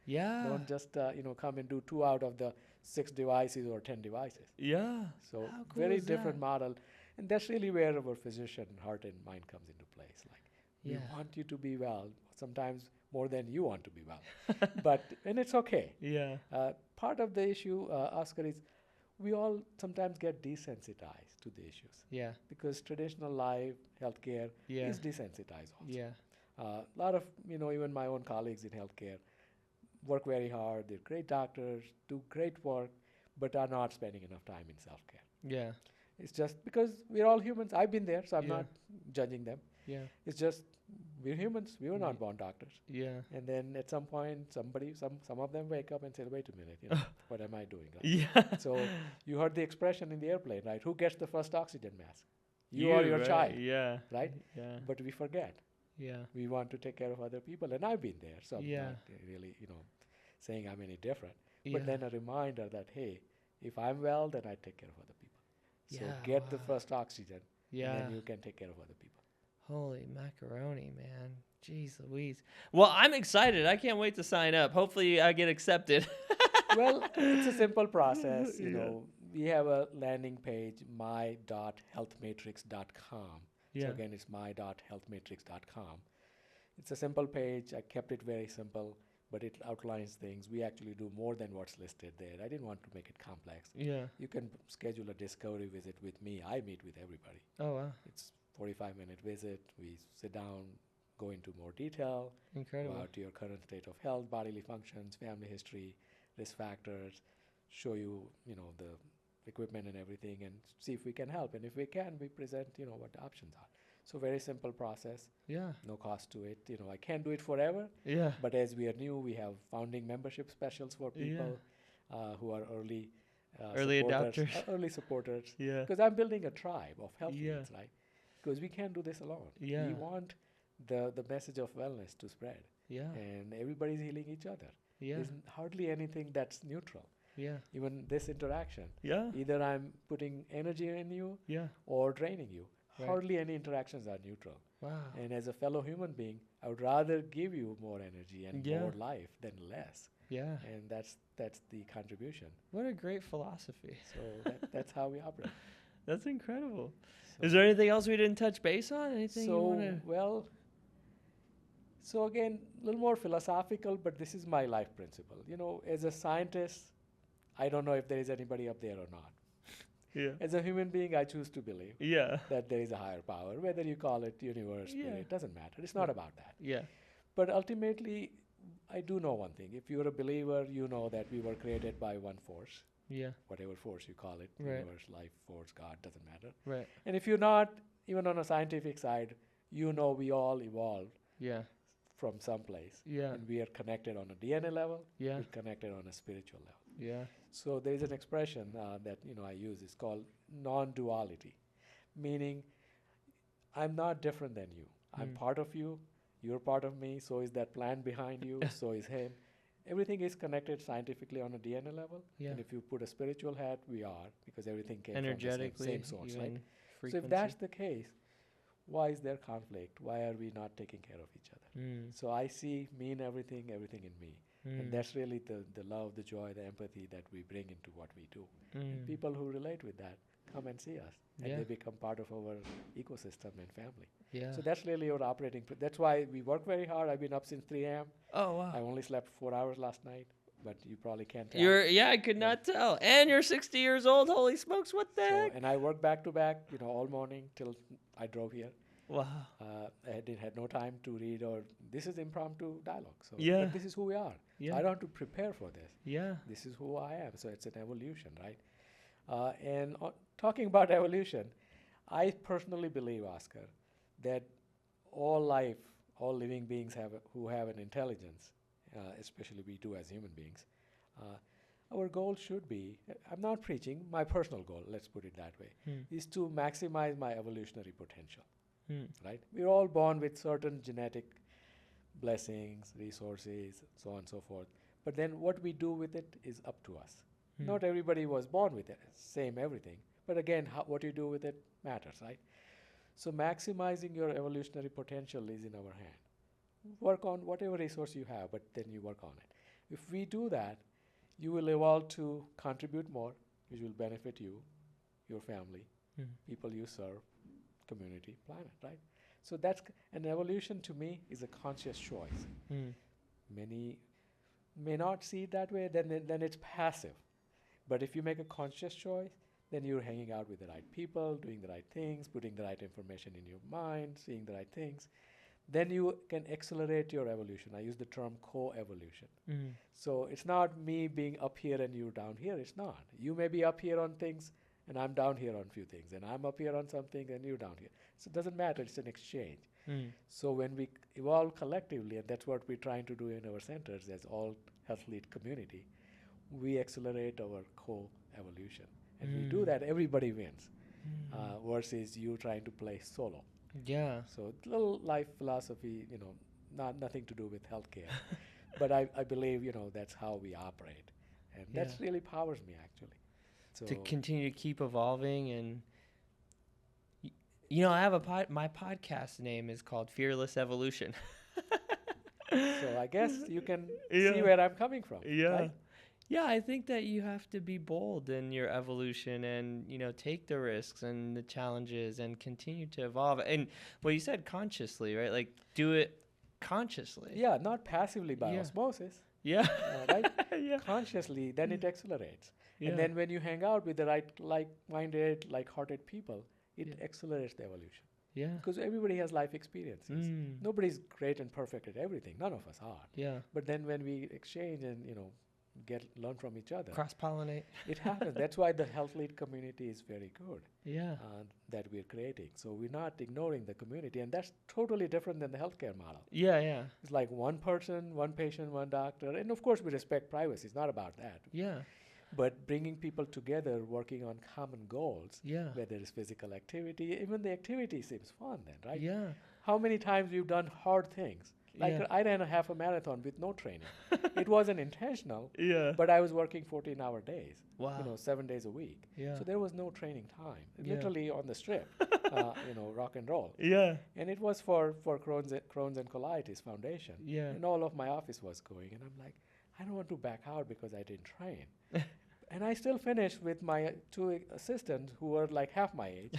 S1: Yeah.
S2: Don't just, come and do 2 out of the 6 devices or 10 devices.
S1: Yeah.
S2: So
S1: How cool
S2: very
S1: is
S2: different
S1: that?
S2: model. And that's really where our physician heart and mind comes into place. Like, we
S1: Yeah.
S2: want you to be well, sometimes more than you want to be well. And it's okay.
S1: Yeah.
S2: Part of the issue, Oscar, is we all sometimes get desensitized to the issues
S1: Yeah.
S2: because traditional life, healthcare
S1: Yeah.
S2: is desensitized also.
S1: Yeah.
S2: A lot of, even my own colleagues in healthcare work very hard. They're great doctors, do great work, but are not spending enough time in self-care.
S1: Yeah.
S2: It's just because we're all humans. I've been there, so I'm
S1: Yeah.
S2: not judging them.
S1: Yeah.
S2: It's just we're humans. We were not born doctors.
S1: Yeah.
S2: And then at some point, some of them wake up and say, "Wait a minute, what am I doing?" Right?
S1: Yeah.
S2: So you heard the expression in the airplane, right? Who gets the first oxygen mask? You or your
S1: right?
S2: child,
S1: Yeah.
S2: right?
S1: Yeah.
S2: But we forget.
S1: Yeah.
S2: We want to take care of other people, and I've been there, so I'm
S1: Yeah.
S2: not really, saying I'm any different. But
S1: Yeah.
S2: then a reminder that, hey, if I'm well, then I take care of other people. So
S1: Yeah.
S2: get the
S1: Wow.
S2: first oxygen, and then
S1: Yeah.
S2: you can take care of other people.
S1: Holy macaroni, man. Jeez Louise. Well, I'm excited. I can't wait to sign up. Hopefully, I get accepted.
S2: Well, it's a simple process.
S1: Yeah.
S2: We have a landing page, my.healthmatrix.com. So
S1: Yeah.
S2: again, it's my.healthmatrix.com. It's a simple page. I kept it very simple, but it outlines things. We actually do more than what's listed there. I didn't want to make it complex.
S1: Yeah.
S2: You can schedule a discovery visit with me. I meet with everybody.
S1: Oh, wow.
S2: It's 45-minute visit. We sit down, go into more detail
S1: Incredible.
S2: about your current state of health, bodily functions, family history, risk factors, show you, the equipment and everything, and see if we can help. And if we can, we present, what the options are. So very simple process,
S1: Yeah.
S2: no cost to it. I can't do it forever,
S1: Yeah.
S2: but as we are new, we have founding membership specials for
S1: Yeah.
S2: people who are early
S1: Early
S2: supporters,
S1: adopters.
S2: early supporters.
S1: Yeah.
S2: Because I'm building a tribe of health
S1: Yeah.
S2: leads, right? Because we can't do this alone.
S1: Yeah.
S2: We want the message of wellness to spread,
S1: Yeah.
S2: and everybody's healing each other.
S1: Yeah.
S2: There's hardly anything that's neutral.
S1: Yeah.
S2: Even this interaction,
S1: Yeah.
S2: either I'm putting energy in you
S1: Yeah.
S2: or draining you.
S1: Right.
S2: Hardly any interactions are neutral.
S1: Wow.
S2: And as a fellow human being, I would rather give you more energy and
S1: Yeah.
S2: more life than less.
S1: Yeah.
S2: And that's the contribution.
S1: What a great philosophy.
S2: So that's how we operate.
S1: That's incredible.
S2: So,
S1: Is there anything else we didn't touch base on? Anything you want to?
S2: So again, a little more philosophical, but this is my life principle. As a scientist, I don't know if there is anybody up there or not.
S1: Yeah.
S2: As a human being, I choose to believe
S1: Yeah.
S2: that there is a higher power. Whether you call it universe,
S1: Yeah.
S2: spirit, doesn't matter. It's not about that.
S1: Yeah.
S2: But ultimately, I do know one thing. If you're a believer, you know that we were created by one force,
S1: Yeah.
S2: whatever force you call it,
S1: Right.
S2: universe, life force, God, doesn't matter.
S1: Right.
S2: And if you're not, even on a scientific side, we all evolved
S1: Yeah.
S2: from someplace.
S1: Yeah.
S2: And we are connected on a DNA level,
S1: Yeah.
S2: we're connected on a spiritual level.
S1: Yeah.
S2: So there is an expression that I use. It's called non-duality, meaning I'm not different than you. I'm part of you. You're part of me. So is that plant behind you. So is him. Everything is connected scientifically on a DNA level.
S1: Yeah.
S2: And if you put a spiritual hat, we are, because everything came
S1: Energetically.
S2: from the same source, right?
S1: Even
S2: So
S1: frequency.
S2: if that's the case, why is there conflict? Why are we not taking care of each other? So I see me in everything, everything in me. And that's really the love, the joy, the empathy that we bring into what we do. And people who relate with that come and see us, and they become part of our ecosystem and family.
S1: Yeah.
S2: So that's really our operating. That's why we work very hard. I've been up since 3 a.m.
S1: Oh wow.
S2: I only slept 4 hours last night, but you probably can't tell.
S1: I could not tell. And you're 60 years old. Holy smokes! What the heck?
S2: And I worked back to back, all morning till I drove here.
S1: Wow.
S2: I had no time to read, or this is impromptu dialogue. So
S1: Yeah.
S2: but this is who we are.
S1: Yeah.
S2: I don't have to prepare for this.
S1: Yeah.
S2: This is who I am. So it's an evolution, right? And talking about evolution, I personally believe, Oscar, that all life, all living beings who have an intelligence, especially we do as human beings, our goal should be, I'm not preaching, my personal goal, let's put it that way, is to maximize my evolutionary potential, right? We're all born with certain genetic blessings, resources, so on and so forth. But then what we do with it is up to us. Not everybody was born with it, same everything. But again, what you do with it matters, right? So maximizing your evolutionary potential is in our hand. Work on whatever resource you have, but then you work on it. If we do that, you will evolve to contribute more, which will benefit you, your family, people you serve, community, planet, right? So that's an evolution to me is a conscious choice. Many may not see it that way, then it's passive. But if you make a conscious choice, then you're hanging out with the right people, doing the right things, putting the right information in your mind, seeing the right things. Then you can accelerate your evolution. I use the term co-evolution. So it's not me being up here and you down here. It's not. You may be up here on things and I'm down here on few things. And I'm up here on something and you're down here. So it doesn't matter. It's an exchange. So when we evolve collectively, and that's what we're trying to do in our centers as all health lead community, we accelerate our co-evolution. And we do that, everybody wins, versus you trying to play solo.
S1: Yeah.
S2: So little life philosophy, nothing to do with healthcare, but I believe, that's how we operate, and
S1: Yeah.
S2: that's really powers me actually.
S1: To
S2: So,
S1: continue to keep evolving and I have my podcast name is called Fearless Evolution.
S2: so I guess you can see
S1: Yeah.
S2: where I'm coming from,
S1: Yeah.
S2: right?
S1: Yeah, I think that you have to be bold in your evolution and, take the risks and the challenges and continue to evolve. And well, you said consciously, right? Like do it consciously.
S2: Yeah, not passively by
S1: Yeah.
S2: osmosis,
S1: Yeah.
S2: right?
S1: Yeah.
S2: Consciously, then
S1: Yeah.
S2: it accelerates. And
S1: Yeah.
S2: then when you hang out with the right, like-minded, like-hearted people, it
S1: Yeah.
S2: accelerates the evolution.
S1: Yeah.
S2: Because everybody has life experiences.
S1: Mm.
S2: Nobody's great and perfect at everything. None of us are.
S1: Yeah.
S2: But then when we exchange and learn from each other,
S1: Cross pollinate.
S2: it happens. That's why the health lead community is very good
S1: Yeah.
S2: that we're creating. So we're not ignoring the community, and that's totally different than the healthcare model.
S1: Yeah. Yeah.
S2: It's like one person, one patient, one doctor, and of course we respect privacy. It's not about that.
S1: Yeah.
S2: But bringing people together, working on common goals,
S1: Yeah.
S2: whether it's physical activity, even the activity seems fun then, right?
S1: Yeah.
S2: How many times we've done hard things? Like
S1: Yeah.
S2: I ran a half a marathon with no training. It wasn't intentional,
S1: Yeah.
S2: but I was working 14-hour days,
S1: Wow.
S2: 7 days a week.
S1: Yeah.
S2: So there was no training time,
S1: Yeah.
S2: literally on the strip, rock and roll.
S1: Yeah.
S2: And it was for Crohn's and Colitis Foundation.
S1: Yeah.
S2: And all of my office was going. And I'm like, I don't want to back out because I didn't train. And I still finished with my two assistants who were like half my age.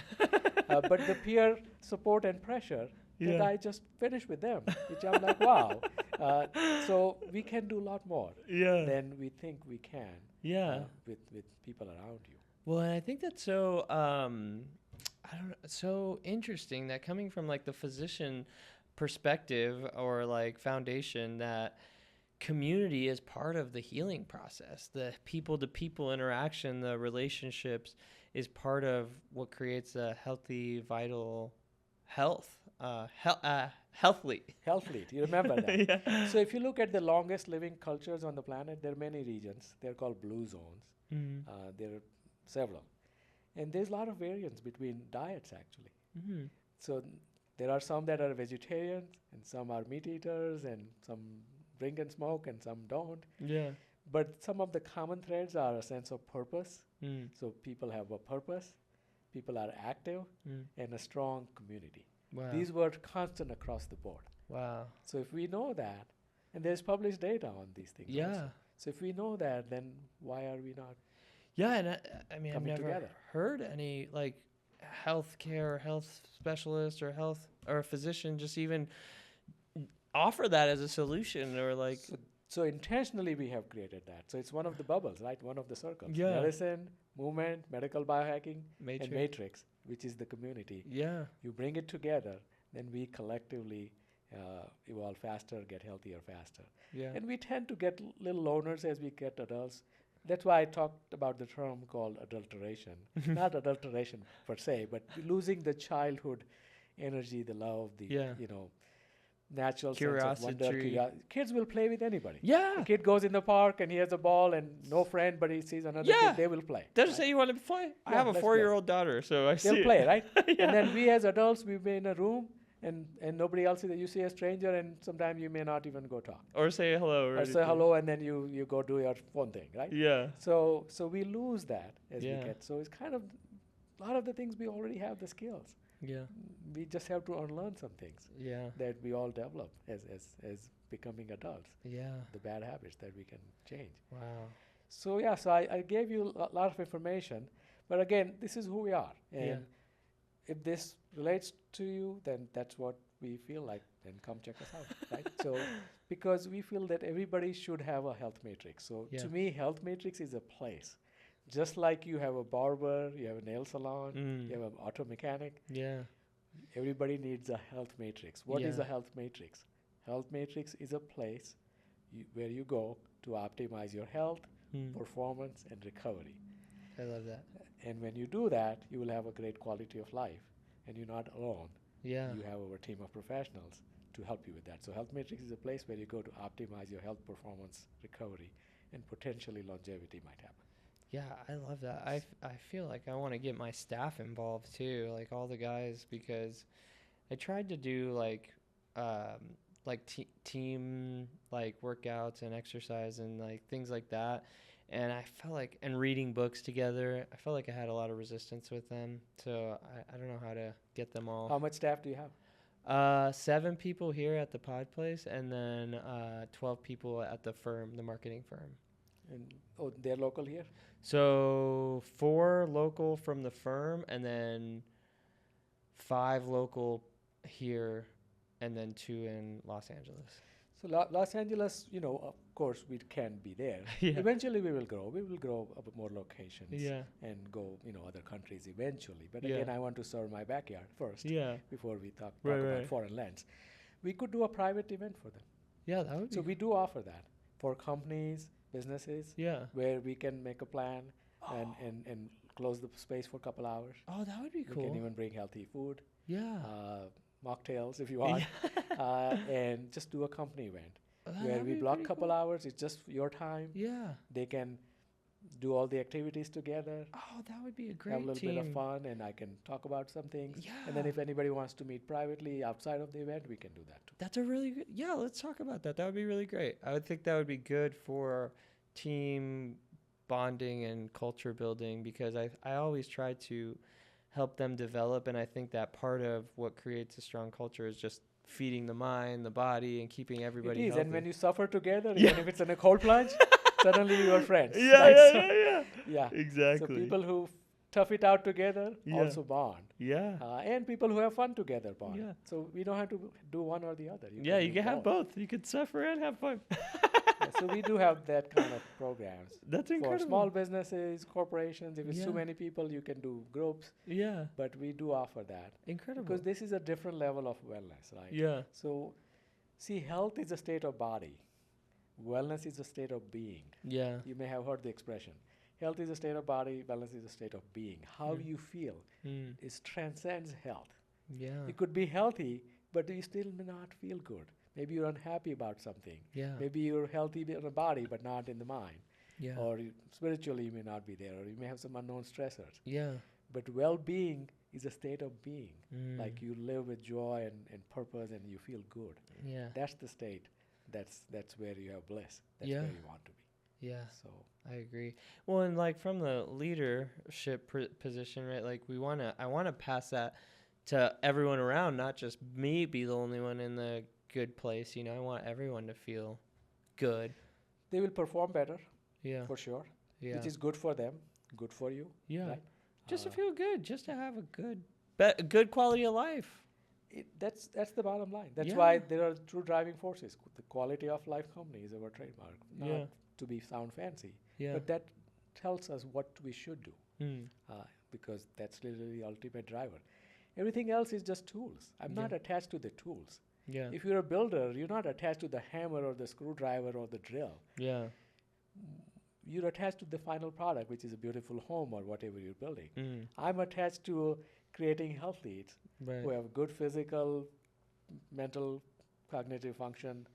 S2: But the peer support and pressure that
S1: Yeah.
S2: I just finished with them, which I'm like, wow. So we can do a lot more
S1: Yeah.
S2: than we think we can
S1: Yeah.
S2: with people around you.
S1: Well, and I think that's so I don't know, so interesting that coming from like the physician perspective or like foundation that community is part of the healing process. The people to people interaction, the relationships is part of what creates a healthy, vital health. Healthly.
S2: Healthily, do you remember that?
S1: Yeah.
S2: So if you look at the longest living cultures on the planet, there are many regions. They're called blue zones.
S1: Mm-hmm.
S2: There are several. And there's a lot of variance between diets, actually.
S1: Mm-hmm.
S2: So there are some that are vegetarians, and some are meat eaters, and some drink and smoke, and some don't.
S1: Yeah.
S2: But some of the common threads are a sense of purpose.
S1: Mm.
S2: So people have a purpose, people are active,
S1: Mm.
S2: and a strong community.
S1: Wow.
S2: These were constant across the board.
S1: Wow.
S2: So if we know that, and there's published data on these things
S1: Yeah.
S2: also. So if we know that, then why are we not?
S1: Yeah, and I mean, I've
S2: Coming
S1: never
S2: together.
S1: heard any like healthcare, health specialist, or a physician just even offer that as a solution or like.
S2: So intentionally we have created that. So it's one of the bubbles, right? One of the circles.
S1: Yeah.
S2: Medicine, movement, medical biohacking,
S1: Matrix.
S2: and matrix, which is the community.
S1: Yeah.
S2: You bring it together, then we collectively evolve faster, get healthier faster.
S1: Yeah.
S2: And we tend to get little loners as we get adults. That's why I talked about the term called adulteration. Not adulteration per se, but losing the childhood energy, the love, the
S1: Yeah.
S2: natural sense of wonder.
S1: Curiosity.
S2: Kids will play with anybody.
S1: Yeah.
S2: A kid goes in the park and he has a ball and no friend, but he sees another
S1: Yeah.
S2: kid, they will play.
S1: Doesn't
S2: right?
S1: say you want to play. I
S2: Yeah,
S1: have a
S2: let's
S1: 4-year-old daughter, so I see.
S2: They'll play, right?
S1: Yeah.
S2: And then we as adults, we'll be in a room and nobody else is there. You see a stranger and sometimes you may not even go talk.
S1: Or say hello.
S2: Or say
S1: anything.
S2: hello and then you go do your phone thing, right?
S1: Yeah.
S2: So we lose that as we
S1: Yeah.
S2: get. So it's kind of a lot of the things we already have the skills.
S1: Yeah.
S2: We just have to unlearn some things
S1: Yeah.
S2: that we all develop as becoming adults,
S1: Yeah.
S2: the bad habits that we can change.
S1: Wow.
S2: So yeah, so I gave you a lot of information, but again, this is who we are. And
S1: Yeah.
S2: if this relates to you, then that's what we feel like, then come check us out, right? So because we feel that everybody should have a health matrix. So
S1: Yeah.
S2: to me, health matrix is a place. Just like you have a barber, you have a nail salon,
S1: Mm.
S2: you have an auto mechanic,
S1: Yeah.
S2: everybody needs a health matrix. What is
S1: Yeah.
S2: a health matrix? Health matrix is a place where you go to optimize your health,
S1: Mm.
S2: performance, and recovery.
S1: I love that.
S2: And when you do that, you will have a great quality of life. And you're not alone.
S1: Yeah.
S2: You have our team of professionals to help you with that. So Health Matrix is a place where you go to optimize your health, performance, recovery, and potentially longevity might happen.
S1: Yeah, I love that. I feel like I want to get my staff involved too, like all the guys, because I tried to do team like workouts and exercise and like things like that. And I felt like, and reading books together, I felt like I had a lot of resistance with them. So I don't know how to get them all.
S2: How much staff do you have?
S1: 7 people here at the pod place, and then 12 people at the firm, the marketing firm.
S2: And oh, they're local here.
S1: So 4 local from the firm, and then 5 local here, and then 2 in Los Angeles.
S2: So Los Angeles, of course, we can't be there.
S1: Yeah.
S2: Eventually, we will grow. We will grow up more locations
S1: Yeah.
S2: and go, other countries eventually. But
S1: Yeah.
S2: again, I want to serve my backyard first
S1: Yeah.
S2: before we talk
S1: Right,
S2: about
S1: right.
S2: foreign lands. We could do a private event for them.
S1: Yeah, that would be.
S2: So we do offer that for companies, businesses,
S1: Yeah.
S2: where we can make a plan and close the space for a couple hours.
S1: Oh, that would be
S2: We
S1: cool.
S2: can even bring healthy food,
S1: Yeah.
S2: mocktails if you want, and just do a company event where we block a couple hours. It's just your time.
S1: Yeah.
S2: They can do all the activities together,
S1: Oh, that would be a great
S2: have a little
S1: team.
S2: bit of fun, and I can talk about some things.
S1: Yeah.
S2: And then if anybody wants to meet privately outside of the event, we can do that too.
S1: That's a really good. Yeah, let's talk about that. That would be really great. I would think that would be good for team bonding and culture building, because I always try to help them develop, and I think that part of what creates a strong culture is just feeding the mind, the body, and keeping everybody
S2: It is,
S1: healthy.
S2: and when you suffer together,
S1: Yeah.
S2: even if it's in a cold plunge, suddenly you are friends.
S1: yeah,
S2: right?
S1: yeah,
S2: So-
S1: yeah, yeah.
S2: yeah.
S1: Exactly.
S2: So people who tough it out together
S1: Yeah.
S2: also bond.
S1: Yeah.
S2: And people who have fun together bond.
S1: Yeah.
S2: So we don't have to do one or the other.
S1: Yeah, you
S2: do
S1: can have both. You could suffer and have fun.
S2: Yeah, so we do have that kind of programs.
S1: That's
S2: For
S1: incredible.
S2: small businesses, corporations, if it's too
S1: Yeah.
S2: many people, you can do groups,
S1: Yeah.
S2: but we do offer that.
S1: Incredible.
S2: Because this is a different level of wellness, right?
S1: Yeah.
S2: So, see, health is a state of body. Wellness is a state of being.
S1: Yeah.
S2: You may have heard the expression. Health is a state of body, wellness is a state of being. How
S1: Mm.
S2: you feel
S1: Mm.
S2: is transcends health.
S1: Yeah.
S2: You could be healthy, but you still may not feel good. Maybe you're unhappy about something.
S1: Yeah.
S2: Maybe you're healthy in the body, but not in the mind.
S1: Yeah.
S2: Or spiritually, you may not be there, or you may have some unknown stressors.
S1: Yeah.
S2: But well-being is a state of being.
S1: Mm.
S2: Like you live with joy and purpose, and you feel good.
S1: Yeah.
S2: That's the state. That's where you have bliss. That's
S1: Yeah.
S2: where you want to be.
S1: Yeah.
S2: So
S1: I agree. Well, and like from the leadership position, right? Like I want to pass that to everyone around, not just me be the only one in the good place. I want everyone to feel good.
S2: they will perform better
S1: Yeah.
S2: for sure,
S1: Yeah.
S2: which is good for them, good for you.
S1: Yeah.
S2: Right?
S1: Just to
S2: Uh,
S1: feel good, just to have a good quality of life.
S2: That's the bottom line. That's
S1: Yeah.
S2: why there are true driving forces. The quality of life company is our trademark, not
S1: Yeah.
S2: to be sound fancy,
S1: Yeah.
S2: but that tells us what we should do,
S1: Mm.
S2: because that's literally the ultimate driver. Everything else is just tools. I'm not
S1: Yeah.
S2: attached to the tools.
S1: Yeah.
S2: If you're a builder, you're not attached to the hammer or the screwdriver or the drill.
S1: Yeah.
S2: You're attached to the final product, which is a beautiful home or whatever you're building.
S1: Mm.
S2: I'm attached to creating health leads
S1: Right.
S2: who have good physical, mental, cognitive function,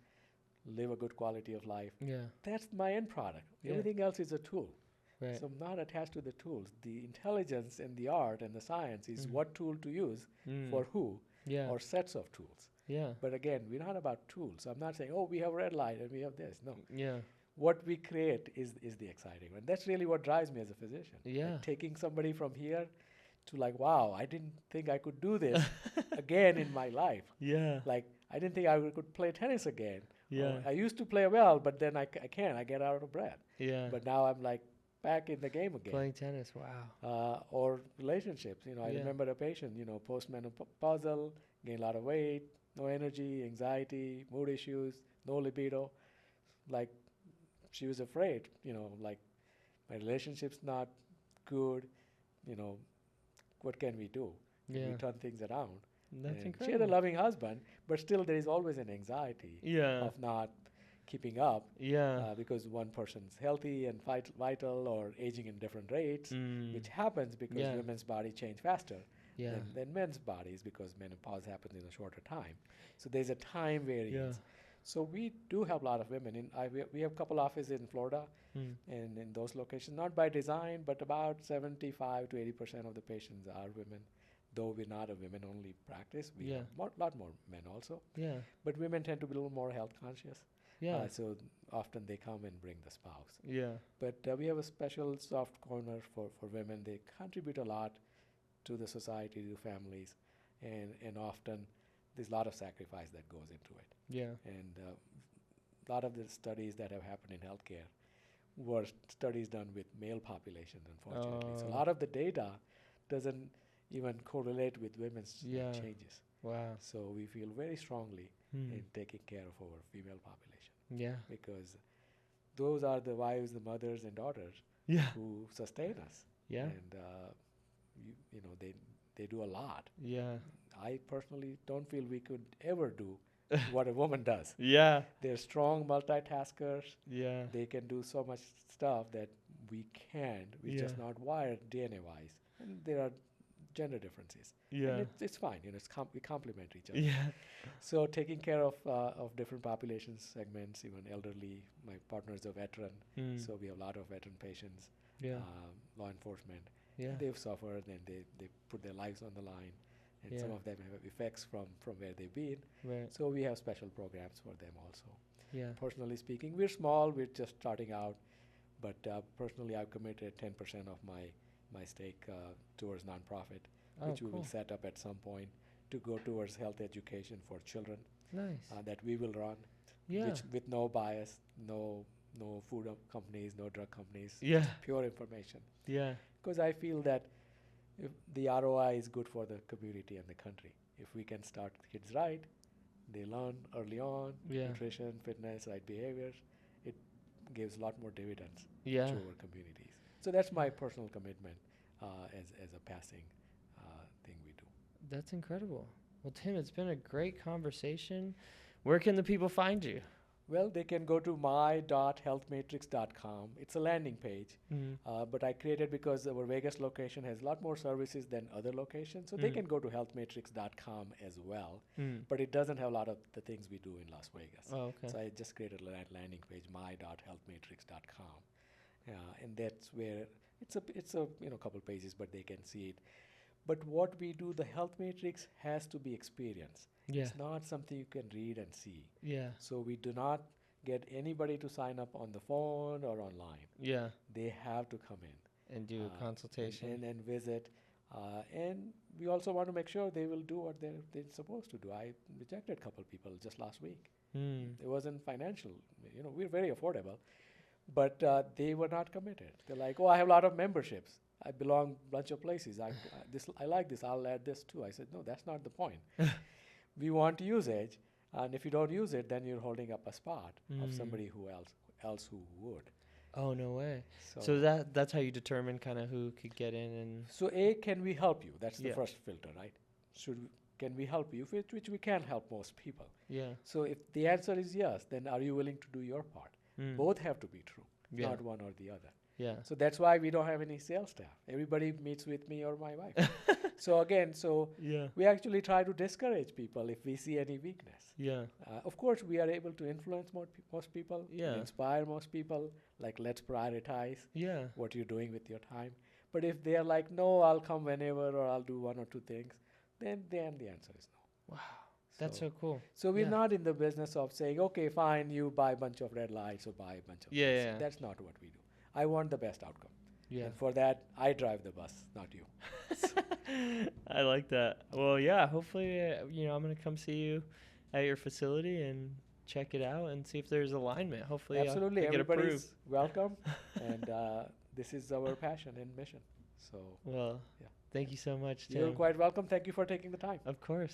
S2: live a good quality of life.
S1: Yeah.
S2: That's my end product.
S1: Yeah.
S2: Everything else is a tool.
S1: Right.
S2: So I'm not attached to the tools. The intelligence and the art and the science is
S1: Mhm.
S2: what tool to use
S1: Mm.
S2: for who,
S1: Yeah.
S2: or sets of tools.
S1: Yeah.
S2: But again, we're not about tools. I'm not saying, oh, we have red light and we have this. No.
S1: Yeah.
S2: What we create is the exciting one. That's really what drives me as a physician. Like
S1: Yeah.
S2: taking somebody from here to like, wow, I didn't think I could do this again in my life.
S1: Yeah.
S2: Like, I didn't think I could play tennis again. Or
S1: Yeah.
S2: I used to play well, but then I can't. I get out of breath.
S1: Yeah.
S2: But now I'm like back in the game again.
S1: Playing tennis. Wow.
S2: Or relationships. I
S1: Yeah.
S2: remember a patient, postmenopausal, gained a lot of weight, no energy, anxiety, mood issues, no libido. Like, she was afraid, like, my relationship's not good, what can we do?
S1: Yeah.
S2: We turn things around.
S1: That's
S2: And
S1: incredible.
S2: she had a loving husband, but still there is always an anxiety
S1: Yeah.
S2: of not keeping up
S1: Yeah.
S2: because one person's healthy and vital or aging in different rates,
S1: Mm.
S2: which happens because
S1: Yeah.
S2: women's body change faster
S1: Yeah.
S2: than men's bodies because menopause happens in a shorter time. So there's a time variance. So we do have a lot of women. We have a couple offices in Florida
S1: Mm.
S2: and in those locations, not by design, but about 75 to 80% of the patients are women. though we're not a women-only practice, we
S1: Yeah.
S2: have lot more men also.
S1: Yeah.
S2: But women tend to be a little more health conscious.
S1: Yeah.
S2: So often they come and bring the spouse.
S1: Yeah.
S2: But we have a special soft corner for women. They contribute a lot to the society, to families, and often there's a lot of sacrifice that goes into it.
S1: Yeah.
S2: And a lot of the studies that have happened in healthcare were studies done with male populations, unfortunately. So a
S1: Oh.
S2: lot of the data doesn't even correlate with women's
S1: Yeah.
S2: changes.
S1: Wow.
S2: So we feel very strongly
S1: Hmm.
S2: in taking care of our female population
S1: Yeah.
S2: because those are the wives, the mothers, and daughters
S1: Yeah.
S2: who sustain us.
S1: Yeah.
S2: And you know they do a lot.
S1: Yeah.
S2: I personally don't feel we could ever do what a woman does.
S1: Yeah.
S2: They're strong multitaskers.
S1: Yeah.
S2: They can do so much stuff that we can't. We're just
S1: Yeah.
S2: not wired DNA wise. And there are gender differences. And
S1: Yeah.
S2: it's fine. You know, we complement each other.
S1: Yeah.
S2: So taking care of different population segments, even elderly. My partner is a veteran,
S1: Hmm.
S2: so we have a lot of veteran patients.
S1: Yeah.
S2: Law enforcement.
S1: Yeah.
S2: They've suffered and they put their lives on the line. And some
S1: Yeah.
S2: of them have effects from where they've been.
S1: Right.
S2: So we have special programs for them also.
S1: Yeah.
S2: Personally speaking, we're small, we're just starting out, but personally I've committed 10% of my stake towards nonprofit,
S1: Oh,
S2: which we will
S1: cool.
S2: set up at some point to go towards health education for children
S1: Nice.
S2: that we will run,
S1: Yeah.
S2: which with no bias, no food companies, no drug companies,
S1: Yeah.
S2: pure information.
S1: Yeah.
S2: Because I feel that if the ROI is good for the community and the country. If we can start kids right, they learn early on,
S1: Yeah.
S2: nutrition, fitness, right behaviors, it gives a lot more dividends
S1: Yeah.
S2: to our communities. So that's my personal commitment as a passing thing we do.
S1: That's incredible. Well, Tim, it's been a great conversation. Where can the people find you?
S2: Well, they can go to my.healthmatrix.com. It's a landing page, but I created because our Vegas location has a lot more services than other locations. So they can go to healthmatrix.com as well, but it doesn't have a lot of the things we do in Las Vegas.
S1: Oh, okay.
S2: So I just created a landing page, my.healthmatrix.com, and that's where it's a couple pages, but they can see it. But what we do, the Health Matrix has to be experienced.
S1: Yeah.
S2: It's not something you can read and see.
S1: Yeah.
S2: So we do not get anybody to sign up on the phone or online.
S1: Yeah.
S2: They have to come in
S1: And do a consultation.
S2: and visit. And we also want to make sure they will do what they're supposed to do. I rejected a couple people just last week. It wasn't financial. You know, we're very affordable, but they were not committed. They're like, oh, I have a lot of memberships. I belong a bunch of places. I like this. I'll add this too. I said, no, that's not the point. We want usage, and if you don't use it, then you're holding up a spot of somebody who else would.
S1: Oh, no way. So that's how you determine kind of who could get in and.
S2: So can we help you? That's the first filter, right? Can we help you? Which we can help most people.
S1: Yeah.
S2: So if the answer is yes, then are you willing to do your part? Both have to be true, not one or the other.
S1: Yeah.
S2: So that's why we don't have any sales staff. Everybody meets with me or my wife. So
S1: Yeah.
S2: we actually try to discourage people if we see any weakness.
S1: Yeah.
S2: Of course, we are able to influence most people,
S1: Yeah.
S2: inspire most people, like let's prioritize
S1: Yeah.
S2: what you're doing with your time. But if they are like, no, I'll come whenever or I'll do one or two things, then the answer is no.
S1: Wow. That's so cool.
S2: So we're
S1: Yeah.
S2: not in the business of saying, okay, fine, you buy a bunch of red lights or buy a bunch of
S1: Yeah,
S2: this.
S1: yeah.
S2: That's not what we do. I want the best outcome.
S1: Yeah.
S2: And for that, I drive the bus, not you.
S1: I like that. Well, yeah, hopefully, I'm going to come see you at your facility and check it out and see if there's alignment. Hopefully,
S2: Absolutely.
S1: I get approved.
S2: Everybody's welcome. And this is our passion and mission. So,
S1: Well,
S2: yeah.
S1: thank you so much, Tim.
S2: You're quite welcome. Thank you for taking the time.
S1: Of course.